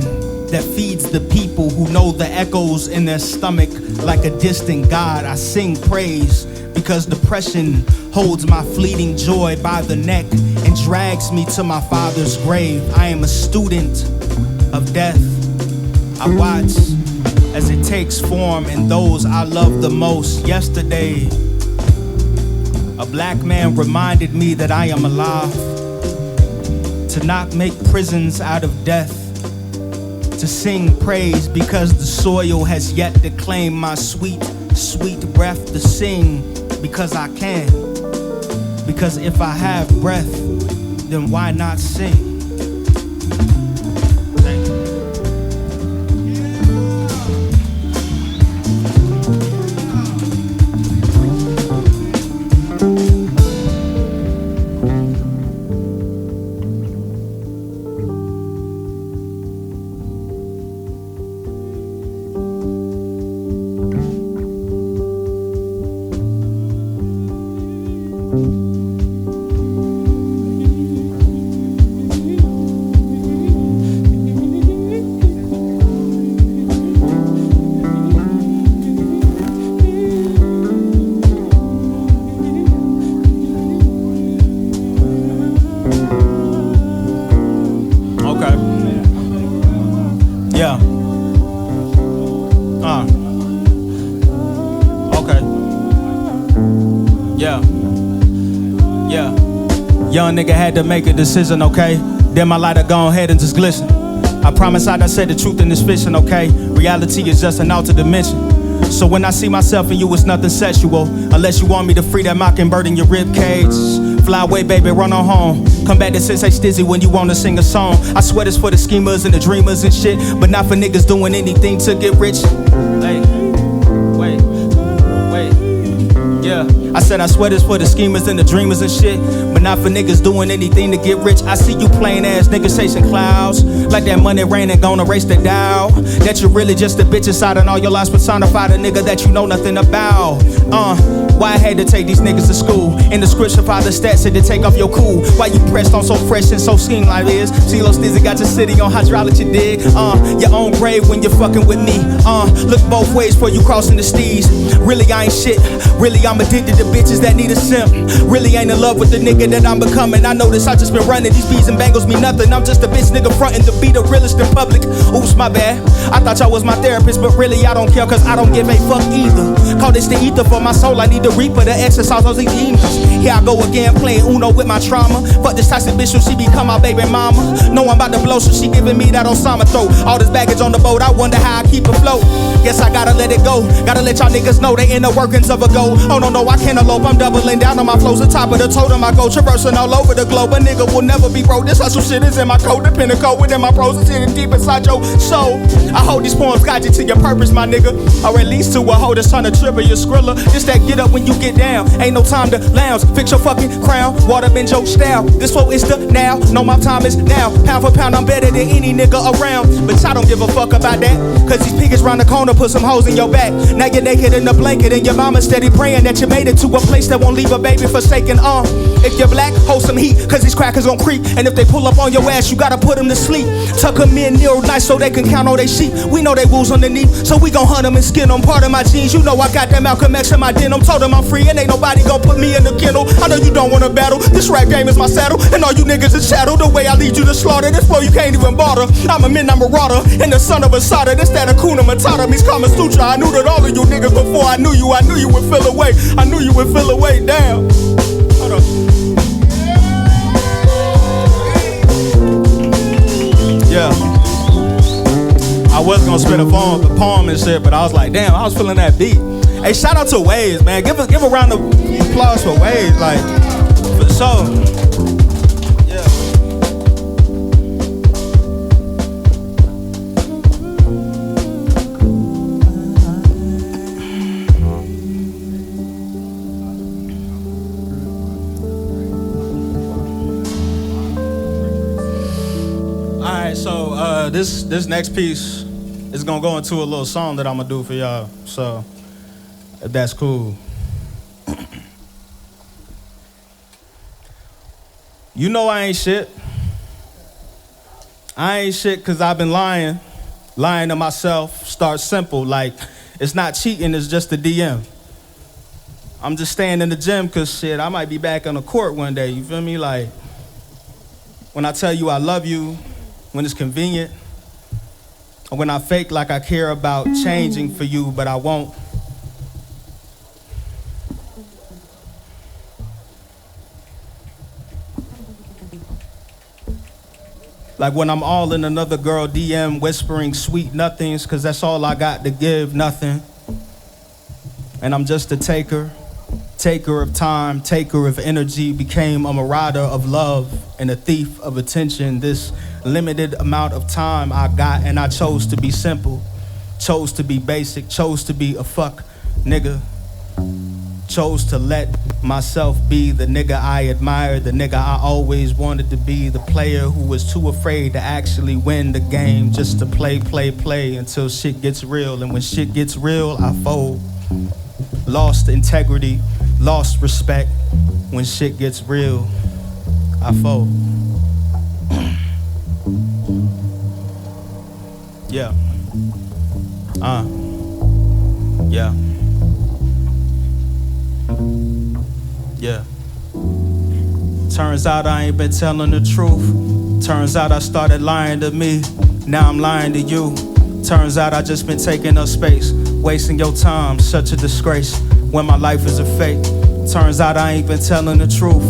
that feeds the people who know the echoes in their stomach like a distant God. I sing praise because depression holds my fleeting joy by the neck and drags me to my father's grave. I am a student of death. I watch as it takes form in those I love the most. Yesterday, a black man reminded me that I am alive, to not make prisons out of death, to sing praise because the soil has yet to claim my sweet, sweet breath, to sing because I can. Because if I have breath, then why not sing? Thank you. Young nigga had to make a decision, okay? Then my lighter go ahead and just glisten. I promise I said the truth in this fiction, okay? Reality is just an altered dimension. So when I see myself in you, it's nothing sexual, unless you want me to free that mockingbird in your rib cage. Fly away, baby, run on home. Come back to Sensei Stizzy when you wanna sing a song. I swear it's for the schemers and the dreamers and shit, but not for niggas doing anything to get rich. Hey, wait, yeah. I said I swear this for the schemers and the dreamers and shit, but not for niggas doing anything to get rich. I see you plain ass niggas chasing clouds, like that money raining gonna erase the dial. That you're really just a bitch inside and all your lies personified a nigga that you know nothing about. Why I had to take these niggas to school? In the scripture, Father Stat said to take off your cool. Why you pressed on so fresh and so scheme like this? CeeLo Stizzy got your city on hydrology, dig? Your own grave when you're fucking with me. Look both ways before you crossing the steez. Really I ain't shit. Really I'm addicted to bitches that need a simp. Really ain't in love with the nigga that I'm becoming. I notice I just been running. These bees and bangles mean nothing. I'm just a bitch nigga frontin' to be the realest in public. Oops, my bad. I thought y'all was my therapist, but really I don't care, cause I don't give a fuck either. Call this the ether for my soul. I need the reaper to exercise those demons. Here I go again playing Uno with my trauma. Fuck this toxic bitch when she become my baby mama. Know I'm about to blow, so she giving me that Osama throw. All this baggage on the boat, I wonder how I keep afloat. Guess I gotta let it go. Gotta let y'all niggas know the inner workings of a goal. Oh no, I can't elope. I'm doubling down on my flows. The top of the totem, I go traversing all over the globe. A nigga will never be broke. This hustle shit is in my code. The pinnacle within my pros is hidden deep inside your soul. I hope these poems guide you to your purpose, my nigga. Or at least to a hoe that's trying to trip your skrilla. Just that get up when you get down. Ain't no time to lounge. Fix your fucking crown. Water been your style. This what is the now. No, my time is now. Pound for pound, I'm better than any nigga around. But I don't give a fuck about that. Cause these pickets round the corner put some hoes in your back. Now you're naked in a blanket and your mama steady praying that you made it to a place that won't leave a baby forsaken. If you're black, hold some heat, cause these crackers gon' creep. And if they pull up on your ass, you gotta put them to sleep. Tuck them in real nice so they can count all they sheep. We know they wolves underneath, so we gon' hunt them and skin them. Part of my genes, you know I got that Malcolm X in my denim. Told them I'm free and ain't nobody gon' put me in the kennel. I know you don't wanna battle, this rap game is my saddle. And all you niggas is shadow, the way I lead you to slaughter. This flow you can't even barter. I'm a midnight marauder, and the son of a Sada. This that Akuna Matata means Kama Sutra. I knew that all of you niggas before I knew you would feel away. I knew you would feel away, damn. Hold up. Yeah. I was gonna spit a poem and shit, but I was like, damn, I was feeling that beat. Hey, shout out to Waves, man. Give a round of applause for Waves, like, for sure. Yeah. Alright, so this next piece is gonna go into a little song that I'm gonna do for y'all. So if that's cool. You know I ain't shit. I ain't shit cause I've been lying to myself. Start simple, like it's not cheating, it's just a DM. I'm just staying in the gym because shit, I might be back on the court one day, you feel me? Like, when I tell you I love you, when it's convenient, or when I fake like I care about changing for you, but I won't. Like when I'm all in another girl DM whispering sweet nothings, cause that's all I got to give, nothing. And I'm just a taker of time, taker of energy, became a marauder of love and a thief of attention. This limited amount of time I got, and I chose to be simple, chose to be basic, chose to be a fuck nigga. Chose to let myself be the nigga I admired, the nigga I always wanted to be, the player who was too afraid to actually win the game, just to play until shit gets real. And when shit gets real, I fold. Lost integrity, lost respect. When shit gets real, I fold. Yeah. Yeah. Yeah. Turns out I ain't been telling the truth. Turns out I started lying to me. Now I'm lying to you. Turns out I just been taking up space, wasting your time, such a disgrace when my life is a fake. Turns out I ain't been telling the truth.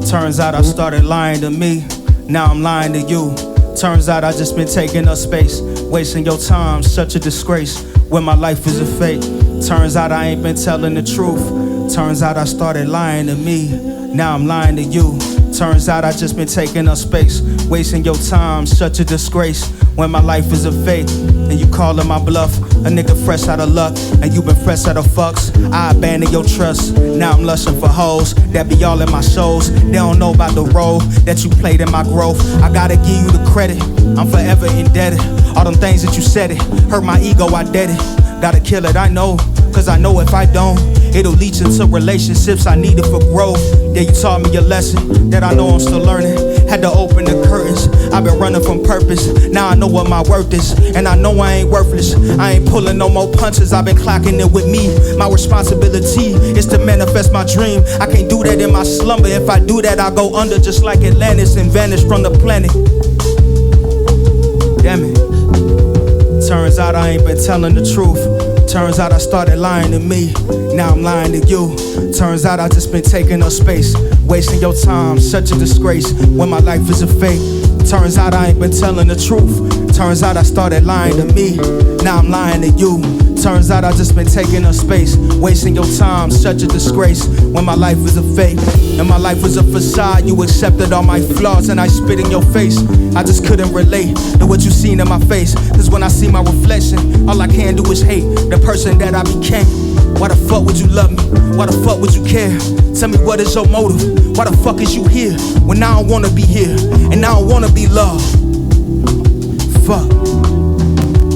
Turns out I started lying to me. Now I'm lying to you. Turns out I just been taking up space, wasting your time, such a disgrace when my life is a fake. Turns out I ain't been telling the truth. Turns out I started lying to me. Now I'm lying to you. Turns out I just been taking up space, wasting your time, such a disgrace when my life is a fake. And you calling my bluff, a nigga fresh out of luck, and you been fresh out of fucks. I abandoned your trust. Now I'm lusting for hoes that be all in my shows. They don't know about the role that you played in my growth. I gotta give you the credit, I'm forever indebted. All them things that you said it hurt my ego, I did it. Gotta kill it, I know, cause I know if I don't, it'll leach into relationships I needed for growth. Yeah, you taught me a lesson that I know I'm still learning. Had to open the curtains, I've been running from purpose. Now I know what my worth is, and I know I ain't worthless. I ain't pulling no more punches, I've been clocking it with me. My responsibility is to manifest my dream. I can't do that in my slumber. If I do that, I'll go under just like Atlantis and vanish from the planet. Damn it. Turns out I ain't been telling the truth. Turns out I started lying to me. Now I'm lying to you. Turns out I just been taking up space, wasting your time, such a disgrace when my life is a fake. Turns out I ain't been telling the truth. Turns out I started lying to me. Now I'm lying to you. Turns out I just been taking up space, wasting your time, such a disgrace when my life is a fake. And my life was a facade, you accepted all my flaws and I spit in your face. I just couldn't relate to what you seen in my face. Cause when I see my reflection, all I can do is hate the person that I became. Why the fuck would you love me? Why the fuck would you care? Tell me what is your motive? Why the fuck is you here when I don't wanna be here and I don't wanna be loved? Fuck.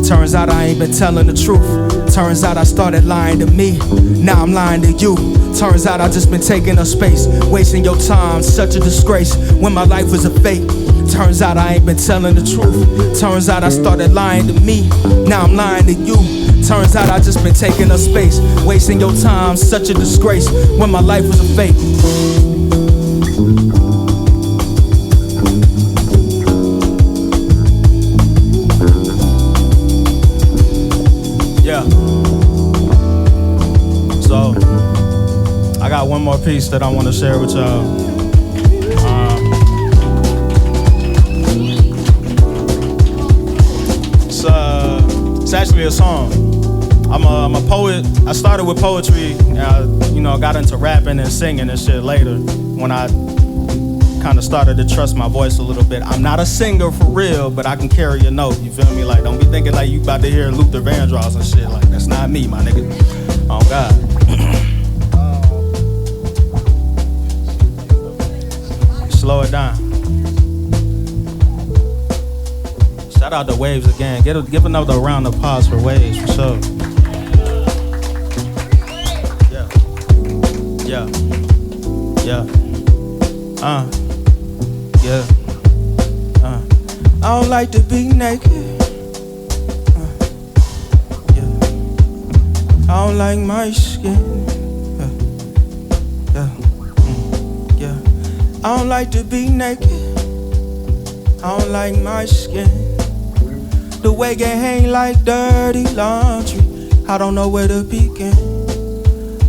Turns out I ain't been telling the truth. Turns out I started lying to me. Now I'm lying to you. Turns out I just been taking up space, wasting your time, such a disgrace when my life was a fake. Turns out I ain't been telling the truth. Turns out I started lying to me. Now I'm lying to you. Turns out I just been taking up space, wasting your time, such a disgrace when my life was a fake. Yeah. So, I got one more piece that I want to share with y'all. It's actually a song. I'm a poet. I started with poetry. Got into rapping and singing and shit later when I kind of started to trust my voice a little bit. I'm not a singer for real, but I can carry a note. You feel me? Like, don't be thinking like you about to hear Luther Vandross and shit. Like, that's not me, my nigga. Oh God. Slow it down. Shout out to The.Wavs again. Give another round of applause for Waves, for sure. Yeah. I don't like to be naked. I don't like my skin. I don't like to be naked. I don't like my skin. The way it hang like dirty laundry. I don't know where to begin.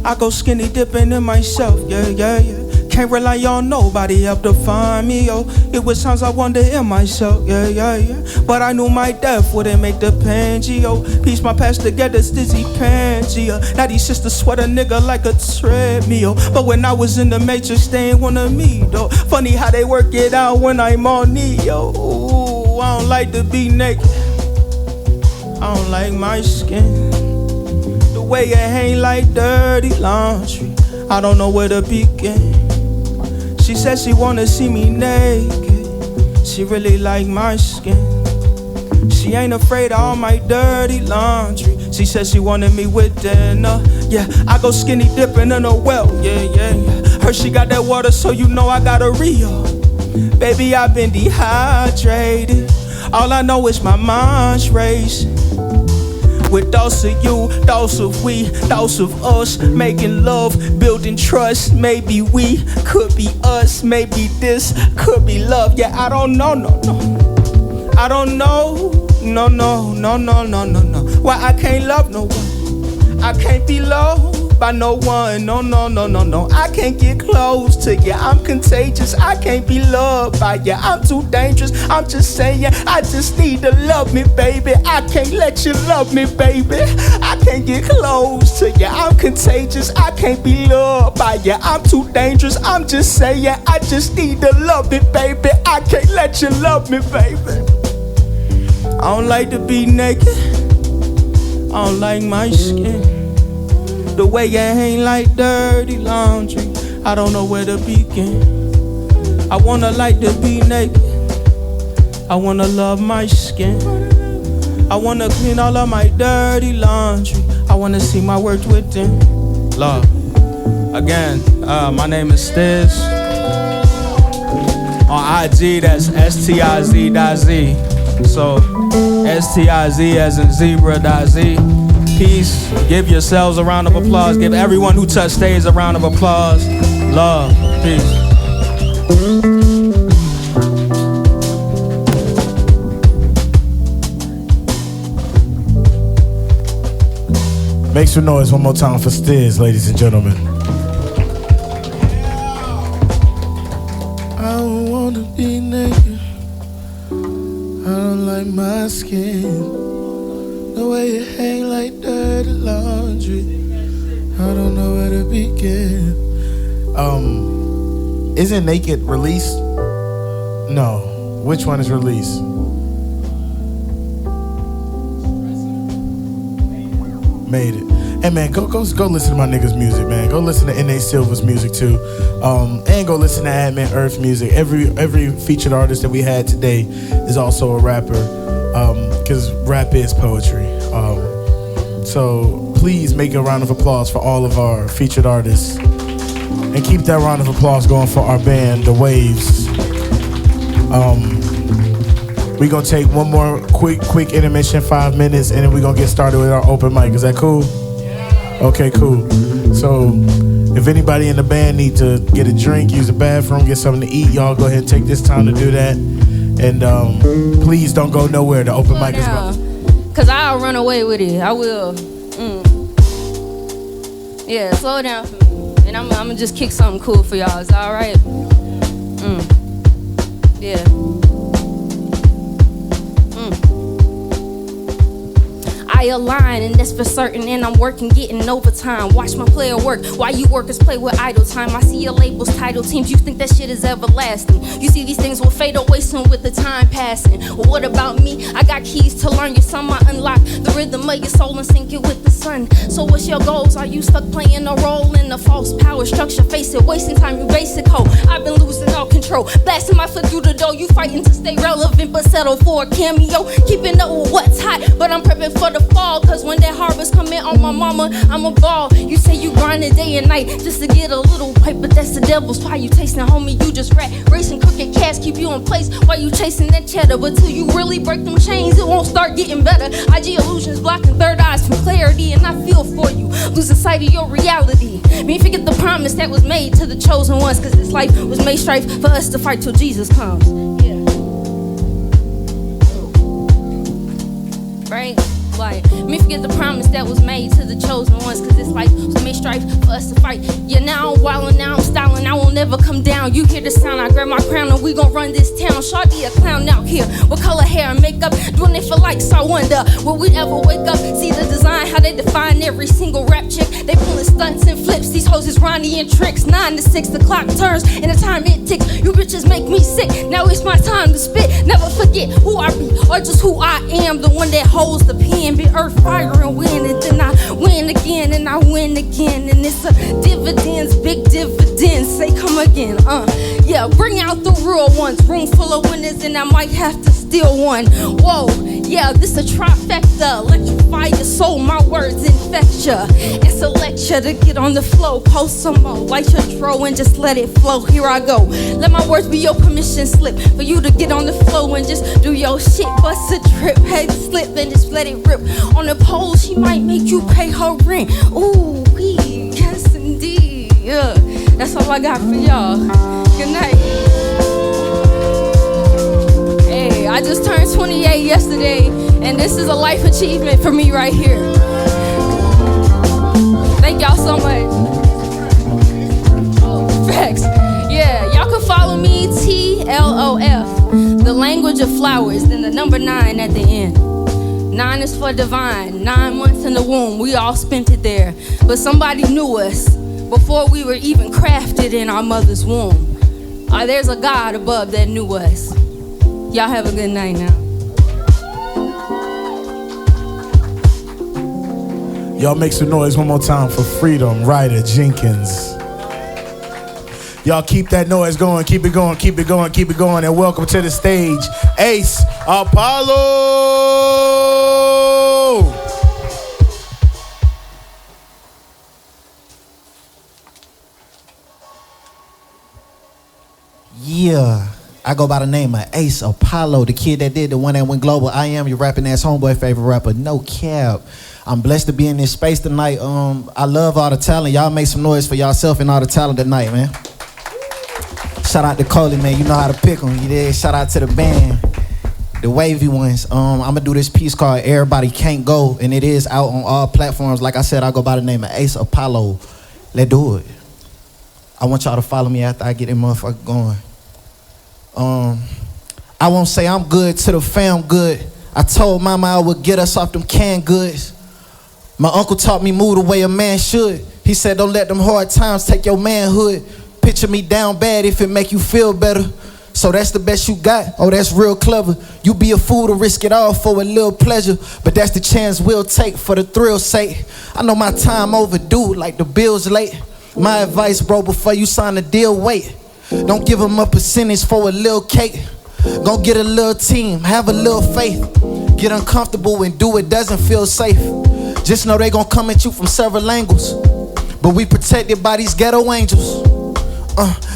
I go skinny dipping in myself, yeah, yeah, yeah. Can't rely on nobody help to find me, yo. It was times I wonder in myself, yeah, yeah, yeah. But I knew my death wouldn't make the pansy, yo. Piece my past together, Stizzy Pangea. Now these sisters sweat a nigga like a treadmill. But when I was in the matrix, they ain't one of me, though. Funny how they work it out when I'm on knee, yo. Ooh, I don't like to be naked. I don't like my skin. The way it hang like dirty laundry. I don't know where to begin. She said she wanna see me naked. She really like my skin. She ain't afraid of all my dirty laundry. She said she wanted me with dinner. Yeah, I go skinny dipping in a well. Yeah, yeah, yeah. Heard she got that water, so you know I got a Rio. Baby, I've been dehydrated. All I know is my mind's racing. With thoughts of you, thoughts of we, thoughts of us, making love, building trust. Maybe we could be us, maybe this could be love. Yeah, I don't know, no, no. I don't know, no, no, no, no, no, no, no. Why I can't love no one? I can't be loved by no one, no, no, no, no, no. I can't get close to you, I'm contagious. I can't be loved by you, I'm too dangerous. I'm just saying, I just need to love me, baby. I can't let you love me, baby. I can't get close to you, I'm contagious. I can't be loved by you, I'm too dangerous. I'm just saying, I just need to love me, baby. I can't let you love me, baby. I don't like to be naked. I don't like my skin. The way it hang like dirty laundry. I don't know where to begin. I wanna like to be naked. I wanna love my skin. I wanna clean all of my dirty laundry. I wanna see my work within. Love. Again, my name is Stizz. On IG, that's STIZ.Z. So, STIZ as in zebra.z. Peace. Give yourselves a round of applause. Give everyone who touched stage a round of applause. Love. Peace. Make some noise one more time for Stizz, ladies and gentlemen. I don't wanna be naked. I don't like my skin. The way it hang like dirty laundry. I don't know where to begin. Isn't Naked released? No. Which one is released? Made it. Hey man, go listen to my niggas' music, man. Go listen to N.A. Silva's music too. And go listen to Admin Earth's music. Every featured artist that we had today is also a rapper. Because rap is poetry. So please make a round of applause for all of our featured artists. And keep that round of applause going for our band, The.Wavs. We're going to take one more quick intermission, 5 minutes, and then we're going to get started with our open mic. Is that cool? Yeah. Okay, cool. So if anybody in the band need to get a drink, use the bathroom, get something to eat, y'all go ahead and take this time to do that. And please don't go nowhere. The open mic is about. Cause I'll run away with it. I will. Yeah, slow down for me. And I'm gonna just kick something cool for y'all. Is that all right? Yeah. I align, and that's for certain, and I'm working, getting overtime. Watch my player work while you workers play with idle time. I see your labels, title teams, you think that shit is everlasting. You see these things will fade away soon with the time passing. Well, what about me? I got keys to learn your sum. I unlock the rhythm of your soul and sync it with the sun. So what's your goals? Are you stuck playing a role in a false power structure? Face it, wasting time, you basic hoe. I've been losing all control. pro. Blasting my foot through the door, you fighting to stay relevant, but settle for a cameo. Keeping up with what's hot, but I'm prepping for the fall. Cause when that harvest come in on my mama, I'm a ball. You say you grinding day and night just to get a little pipe, but that's the devil's pie. You tasting, homie, you just rat. Racing crooked cats keep you in place while you chasing that cheddar. But till you really break them chains, it won't start getting better. IG illusions blocking third eyes from clarity, and I feel for you, losing sight of your reality. Me forget the promise that was made to the chosen ones, cause this life was made strife for us to fight till Jesus comes. Yeah. Right? Like, me forget the promise that was made to the chosen ones, cause this life was made strife for us to fight. Yeah, now I'm wildin', now I'm styling, I will never come down. You hear the sound, I grab my crown and we gon' run this town. Shawty a clown out here with color hair and makeup, doing it for likes. I wonder, will we ever wake up? See the design, how they define every single rap chick. They pulling stunts and flips, these hoes is Ronnie and tricks. 9 to 6, the clock turns and the time it ticks. You bitches make me sick, now it's my time to spit. Never forget who I be, or just who I am. The one that holds the pen, be earth, fire, and win. And then I win again, and I win again. And it's a dividends, big dividends. Say come again, yeah, bring out the real ones. Room full of winners, and I might have to steal one. Whoa, yeah, this a trifecta. Electrify your soul, my words infect ya and select ya to get on the flow. Post some more, light your throw and just let it flow. Here I go, let my words be your permission slip for you to get on the flow and just do your shit. Bust a trip, head slip and just let it rip. On the pole, she might make you pay her rent. Ooh, wee, yes indeed. Yeah, that's all I got for y'all. Good night. Hey, I just turned 28 yesterday, and this is a life achievement for me right here. Thank y'all so much. Facts. Yeah, y'all can follow me, TLOF, the language of flowers, then the number 9 at the end. 9 is for divine, 9 months in the womb, we all spent it there. But somebody knew us before we were even crafted in our mother's womb. There's a God above that knew us. Y'all have a good night now. Y'all make some noise one more time for Freedom Ryder Jenkins. Y'all keep that noise going, keep it going, keep it going, keep it going, and welcome to the stage, Ace Apollo! Yeah, I go by the name of Ace Apollo, the kid that did the one that went global. I am your rapping ass homeboy favorite rapper, no cap. I'm blessed to be in this space tonight. I love all the talent. Y'all make some noise for yourself and all the talent tonight, man. Shout out to Coley, man. You know how to pick them. You did. Shout out to the band, the wavy ones. I'm gonna do this piece called Everybody Can't Go, and it is out on all platforms. Like I said, I go by the name of Ace Apollo. Let's do it. I want y'all to follow me after I get this motherfucker going. I won't say I'm good to the fam good. I told mama I would get us off them canned goods. My uncle taught me move the way a man should. He said don't let them hard times take your manhood. Picture me down bad if it make you feel better. So that's the best you got? Oh, that's real clever. You be a fool to risk it all for a little pleasure, but that's the chance we'll take for the thrill's sake. I know my time overdue, like the bill's late. My advice, bro, before you sign a deal, wait. Don't give them a percentage for a little cake. Go get a little team, have a little faith. Get uncomfortable and do it doesn't feel safe. Just know they gon' come at you from several angles, but we protected by these ghetto angels.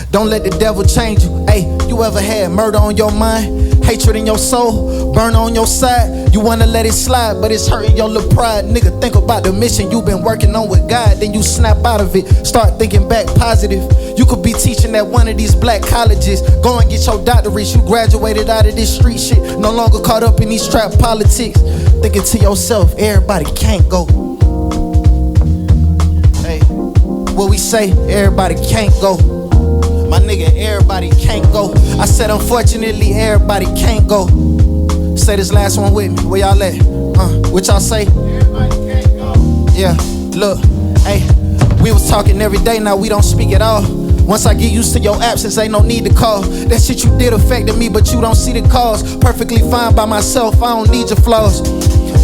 Don't let the devil change you. Hey, you ever had murder on your mind? Hatred in your soul? Burn on your side? You wanna let it slide, but it's hurting your little pride. Nigga, think about the mission you been working on with God. Then you snap out of it, start thinking back positive. You could be teaching at one of these black colleges. Go and get your doctorates. You graduated out of this street shit. No longer caught up in these trap politics. Thinking to yourself, everybody can't go. Hey, what we say, everybody can't go. My nigga, everybody can't go. I said, unfortunately, everybody can't go. Say this last one with me. Where y'all at? What y'all say? Everybody can't go. Yeah, look, hey, we was talking every day, now we don't speak at all. Once I get used to your absence, ain't no need to call. That shit you did affected me, but you don't see the cause. Perfectly fine by myself, I don't need your flaws.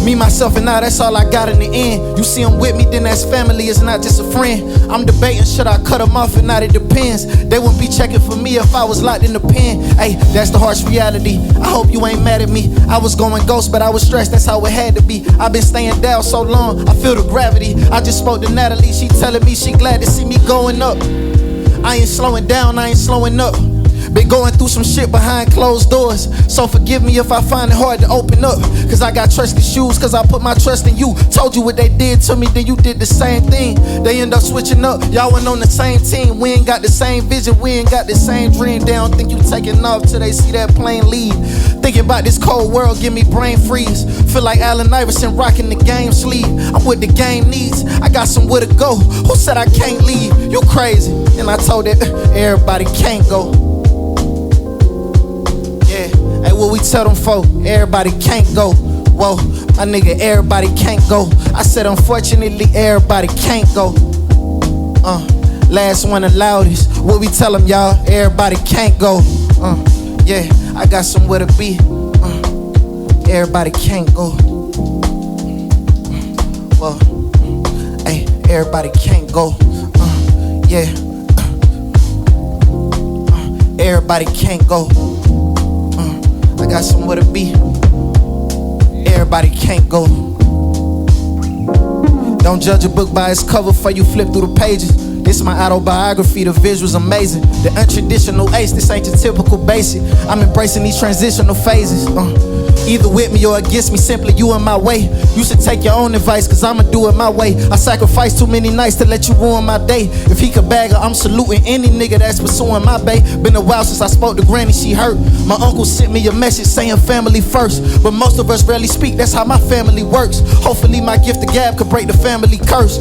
Me, myself, and I, that's all I got in the end. You see them with me, then that's family, it's not just a friend. I'm debating, should I cut them off or not, it depends. They wouldn't be checking for me if I was locked in the pen. Hey, that's the harsh reality. I hope you ain't mad at me. I was going ghost, but I was stressed, that's how it had to be. I've been staying down so long, I feel the gravity. I just spoke to Natalie, she telling me she glad to see me going up. I ain't slowing down, I ain't slowing up. Been going through some shit behind closed doors. So forgive me if I find it hard to open up. Cause I got trust issues, cause I put my trust in you. Told you what they did to me, then you did the same thing. They end up switching up, y'all went on the same team. We ain't got the same vision, we ain't got the same dream. They don't think you taking off till they see that plane leave. Thinking about this cold world, give me brain freeze. Feel like Allen Iverson rocking the game sleeve. I'm what the game needs, I got somewhere to go. Who said I can't leave? You crazy. And I told that everybody can't go. Hey, what we tell them folk, everybody can't go. Whoa, my nigga, everybody can't go. I said, unfortunately, everybody can't go. Last one the loudest. What we tell them, y'all, everybody can't go. Yeah, I got somewhere to be. Everybody can't go. Whoa, hey, everybody can't go. Yeah, everybody can't go. I got somewhere to be. Everybody can't go. Don't judge a book by its cover before you flip through the pages. This my autobiography, the visual's amazing. The untraditional ace, this ain't your typical basic. I'm embracing these transitional phases. Either with me or against me, simply you in my way. You should take your own advice, cause I'ma do it my way. I sacrificed too many nights to let you ruin my day. If he could bag her, I'm saluting any nigga that's pursuing my bae. Been a while since I spoke to granny, she hurt. My uncle sent me a message saying family first. But most of us rarely speak, that's how my family works. Hopefully my gift of gab could break the family curse.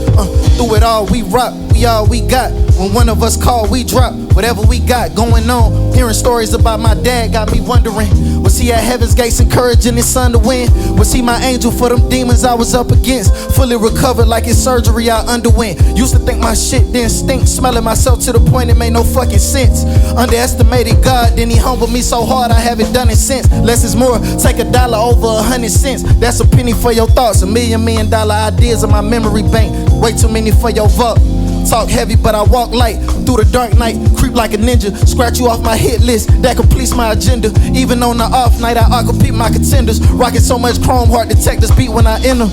Through it all, we rock, we all we got. When one of us call, we drop whatever we got going on. Hearing stories about my dad got me wondering, was he at heaven's gates encouraging his son to win? Was he my angel for them demons I was up against? Fully recovered like his surgery I underwent. Used to think my shit didn't stink, smelling myself to the point it made no fucking sense. Underestimated God, then he humbled me so hard I haven't done it since. Less is more, take $1 over 100 cents. That's a penny for your thoughts, $1 million ideas in my memory bank. Way too many for your vault. Talk heavy, but I walk light through the dark night. Creep like a ninja, scratch you off my hit list. That completes my agenda. Even on the off night, I compete my contenders. Rocking so much chrome, hard detectors beat when I enter.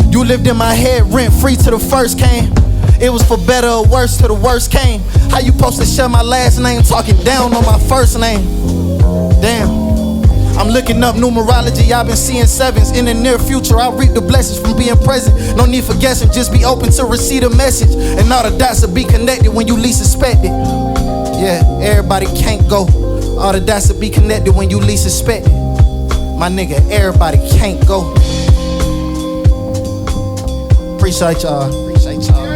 You lived in my head, rent free till the first came. It was for better or worse till the worst came. How you supposed to share my last name, talking down on my first name? Damn. I'm looking up numerology, I've been seeing sevens. In the near future, I'll reap the blessings from being present. No need for guessing, just be open to receive a message. And all the dots will be connected when you least expect it. Yeah, everybody can't go. All the dots will be connected when you least expect it. My nigga, everybody can't go. Appreciate y'all, appreciate y'all.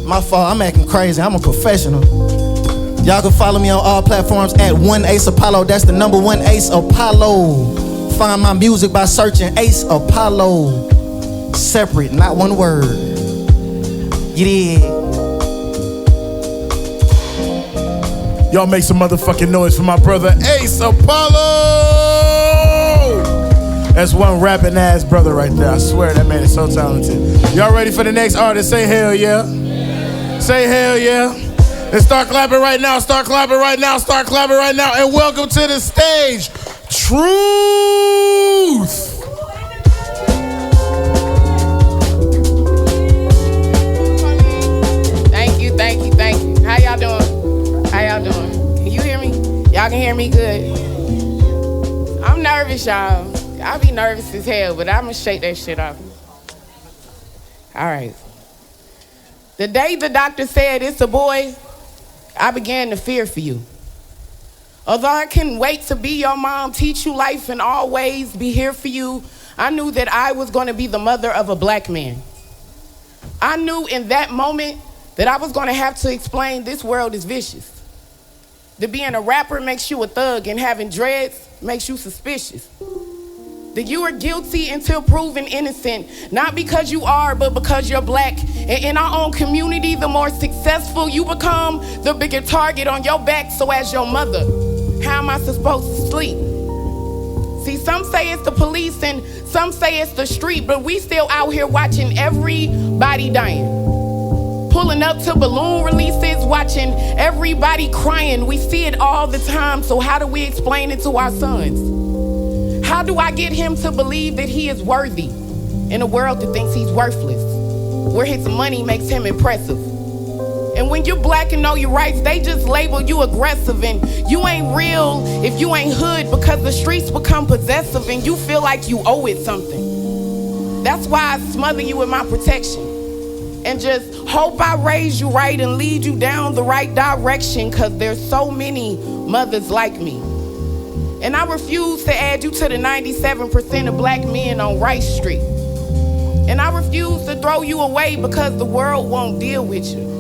My fault, I'm acting crazy, I'm a professional. Y'all can follow me on all platforms at 1Ace Apollo. That's the number 1 Ace Apollo. Find my music by searching Ace Apollo. Separate, not one word. Yeah. Y'all make some motherfucking noise for my brother Ace Apollo. That's one rapping ass brother right there. I swear that man is so talented. Y'all ready for the next artist? Say hell yeah. Say hell yeah. And start clapping right now, start clapping right now, start clapping right now. And welcome to the stage, Truth. Thank you, thank you, thank you. How y'all doing? How y'all doing? Can you hear me? Y'all can hear me good? I'm nervous, y'all. I be nervous as hell, but I'm gonna shake that shit off. All right. The day the doctor said it's a boy, I began to fear for you. Although I couldn't wait to be your mom, teach you life and always be here for you, I knew that I was going to be the mother of a black man. I knew in that moment that I was going to have to explain this world is vicious. That being a rapper makes you a thug and having dreads makes you suspicious. That you are guilty until proven innocent, not because you are, but because you're black. And in our own community, the more successful you become, the bigger target on your back. So as your mother, how am I supposed to sleep? See, some say it's the police and some say it's the street, but we still out here watching everybody dying. Pulling up to balloon releases, watching everybody crying. We see it all the time, so how do we explain it to our sons? How do I get him to believe that he is worthy in a world that thinks he's worthless, where his money makes him impressive? And when you're black and know your rights, they just label you aggressive, and you ain't real if you ain't hood, because the streets become possessive and you feel like you owe it something. That's why I smother you with my protection and just hope I raise you right and lead you down the right direction, because there's so many mothers like me. And I refuse to add you to the 97% of black men on Rice Street. And I refuse to throw you away because the world won't deal with you.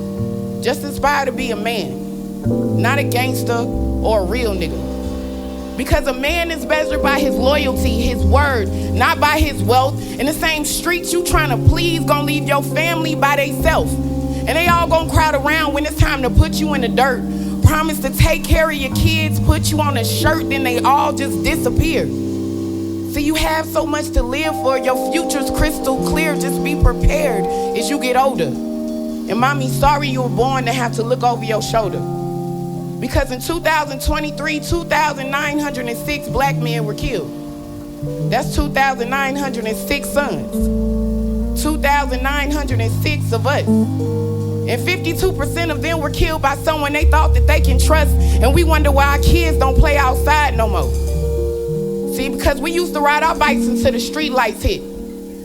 Just aspire to be a man, not a gangster or a real nigga. Because a man is measured by his loyalty, his word, not by his wealth. In the same streets you trying to please gonna leave your family by theyself. And they all gonna crowd around when it's time to put you in the dirt. Promise to take care of your kids, put you on a shirt, then they all just disappear. See, you have so much to live for. Your future's crystal clear. Just be prepared as you get older. And mommy, sorry you were born to have to look over your shoulder. Because in 2023, 2,906 black men were killed. That's 2,906 sons. 2,906 of us. And 52% of them were killed by someone they thought that they can trust. And we wonder why our kids don't play outside no more. See, because we used to ride our bikes until the street lights hit.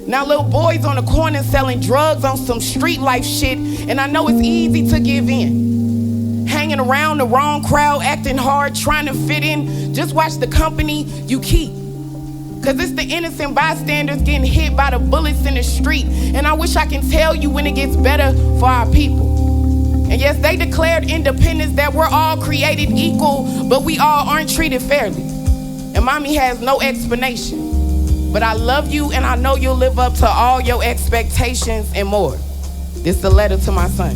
Now little boys on the corner selling drugs on some street life shit. And I know it's easy to give in. Hanging around the wrong crowd, acting hard, trying to fit in. Just watch the company you keep. Cause it's the innocent bystanders getting hit by the bullets in the street. And I wish I can tell you when it gets better for our people. And yes, they declared independence, that we're all created equal, but we all aren't treated fairly. And mommy has no explanation. But I love you and I know you'll live up to all your expectations and more. This is a letter to my son.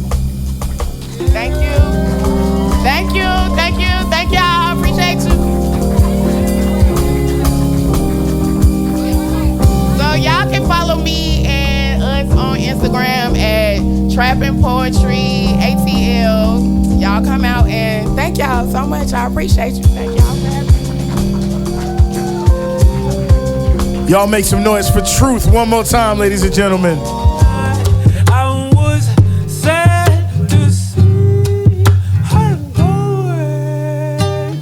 Thank you. Thank you, thank you, thank y'all. I appreciate you. So y'all can follow me and us on Instagram at Trappin' Poetry ATL. Y'all come out and thank y'all so much. I appreciate you. Thank y'all for having me. Y'all make some noise for Truth one more time, ladies and gentlemen. I was sad to see her go away.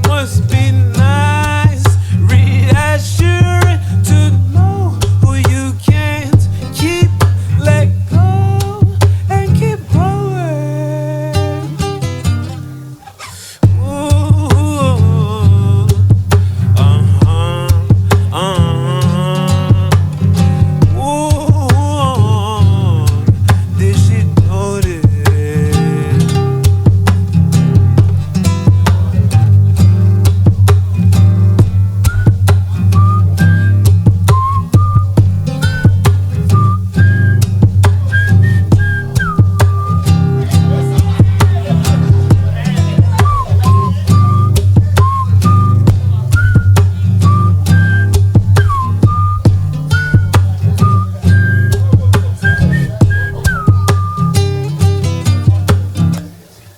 Must be nice, reassuring to know who you can't keep, let go and keep growing. Ooh, did she notice?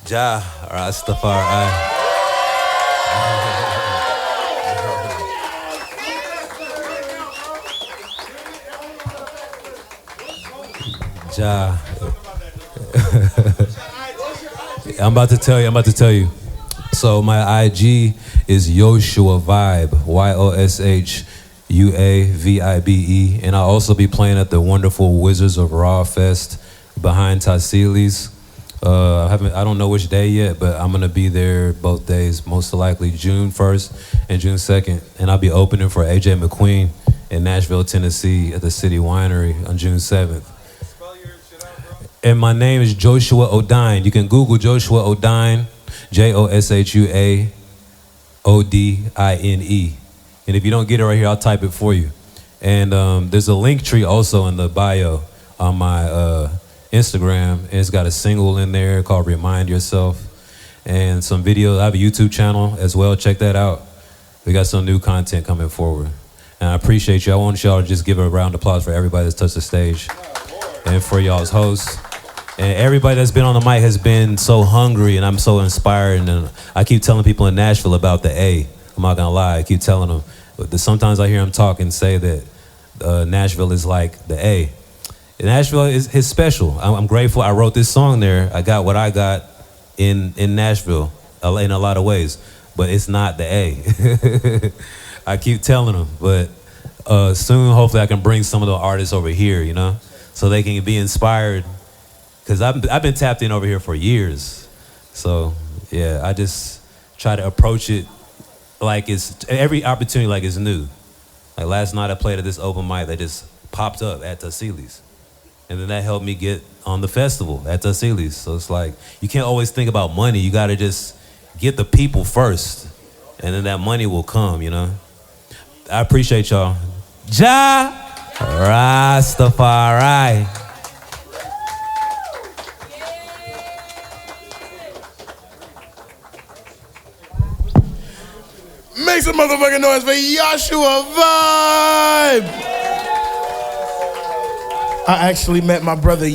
Ja, Rastafari. Ja. I'm about to tell you. So my IG is Yoshua Vibe, YOSHUAVIBE, and I'll also be playing at the wonderful Wizards of Raw Fest behind Tassili's. I don't know which day yet, but I'm gonna be there both days, most likely June 1st and June 2nd, and I'll be opening for AJ McQueen in Nashville, Tennessee at the City Winery on June 7th. And my name is Joshua Odine. You can Google Joshua Odine, JOSHUA ODINE. And if you don't get it right here, I'll type it for you. And there's a link tree also in the bio on my Instagram. And it's got a single in there called Remind Yourself. And some videos. I have a YouTube channel as well. Check that out. We got some new content coming forward. And I appreciate you. I want y'all to just give a round of applause for everybody that's touched the stage. And for y'all's hosts. And everybody that's been on the mic has been so hungry, and I'm so inspired. And I keep telling people in Nashville about the A. I'm not gonna lie, I keep telling them. But sometimes I hear them talk and say that Nashville is like the A. And Nashville is special. I'm grateful. I wrote this song there. I got what I got in Nashville in a lot of ways, but it's not the A. I keep telling them, but soon, hopefully, I can bring some of the artists over here, you know, so they can be inspired. Because I've been tapped in over here for years. So, yeah, I just try to approach it like it's, every opportunity like it's new. Like last night I played at this open mic that just popped up at Tassili's. And then that helped me get on the festival at Tassili's. So it's like, you can't always think about money. You got to just get the people first. And then that money will come, you know. I appreciate y'all. Ja Rastafari. Make some motherfucking noise for Joshua Vibe. I actually met my brother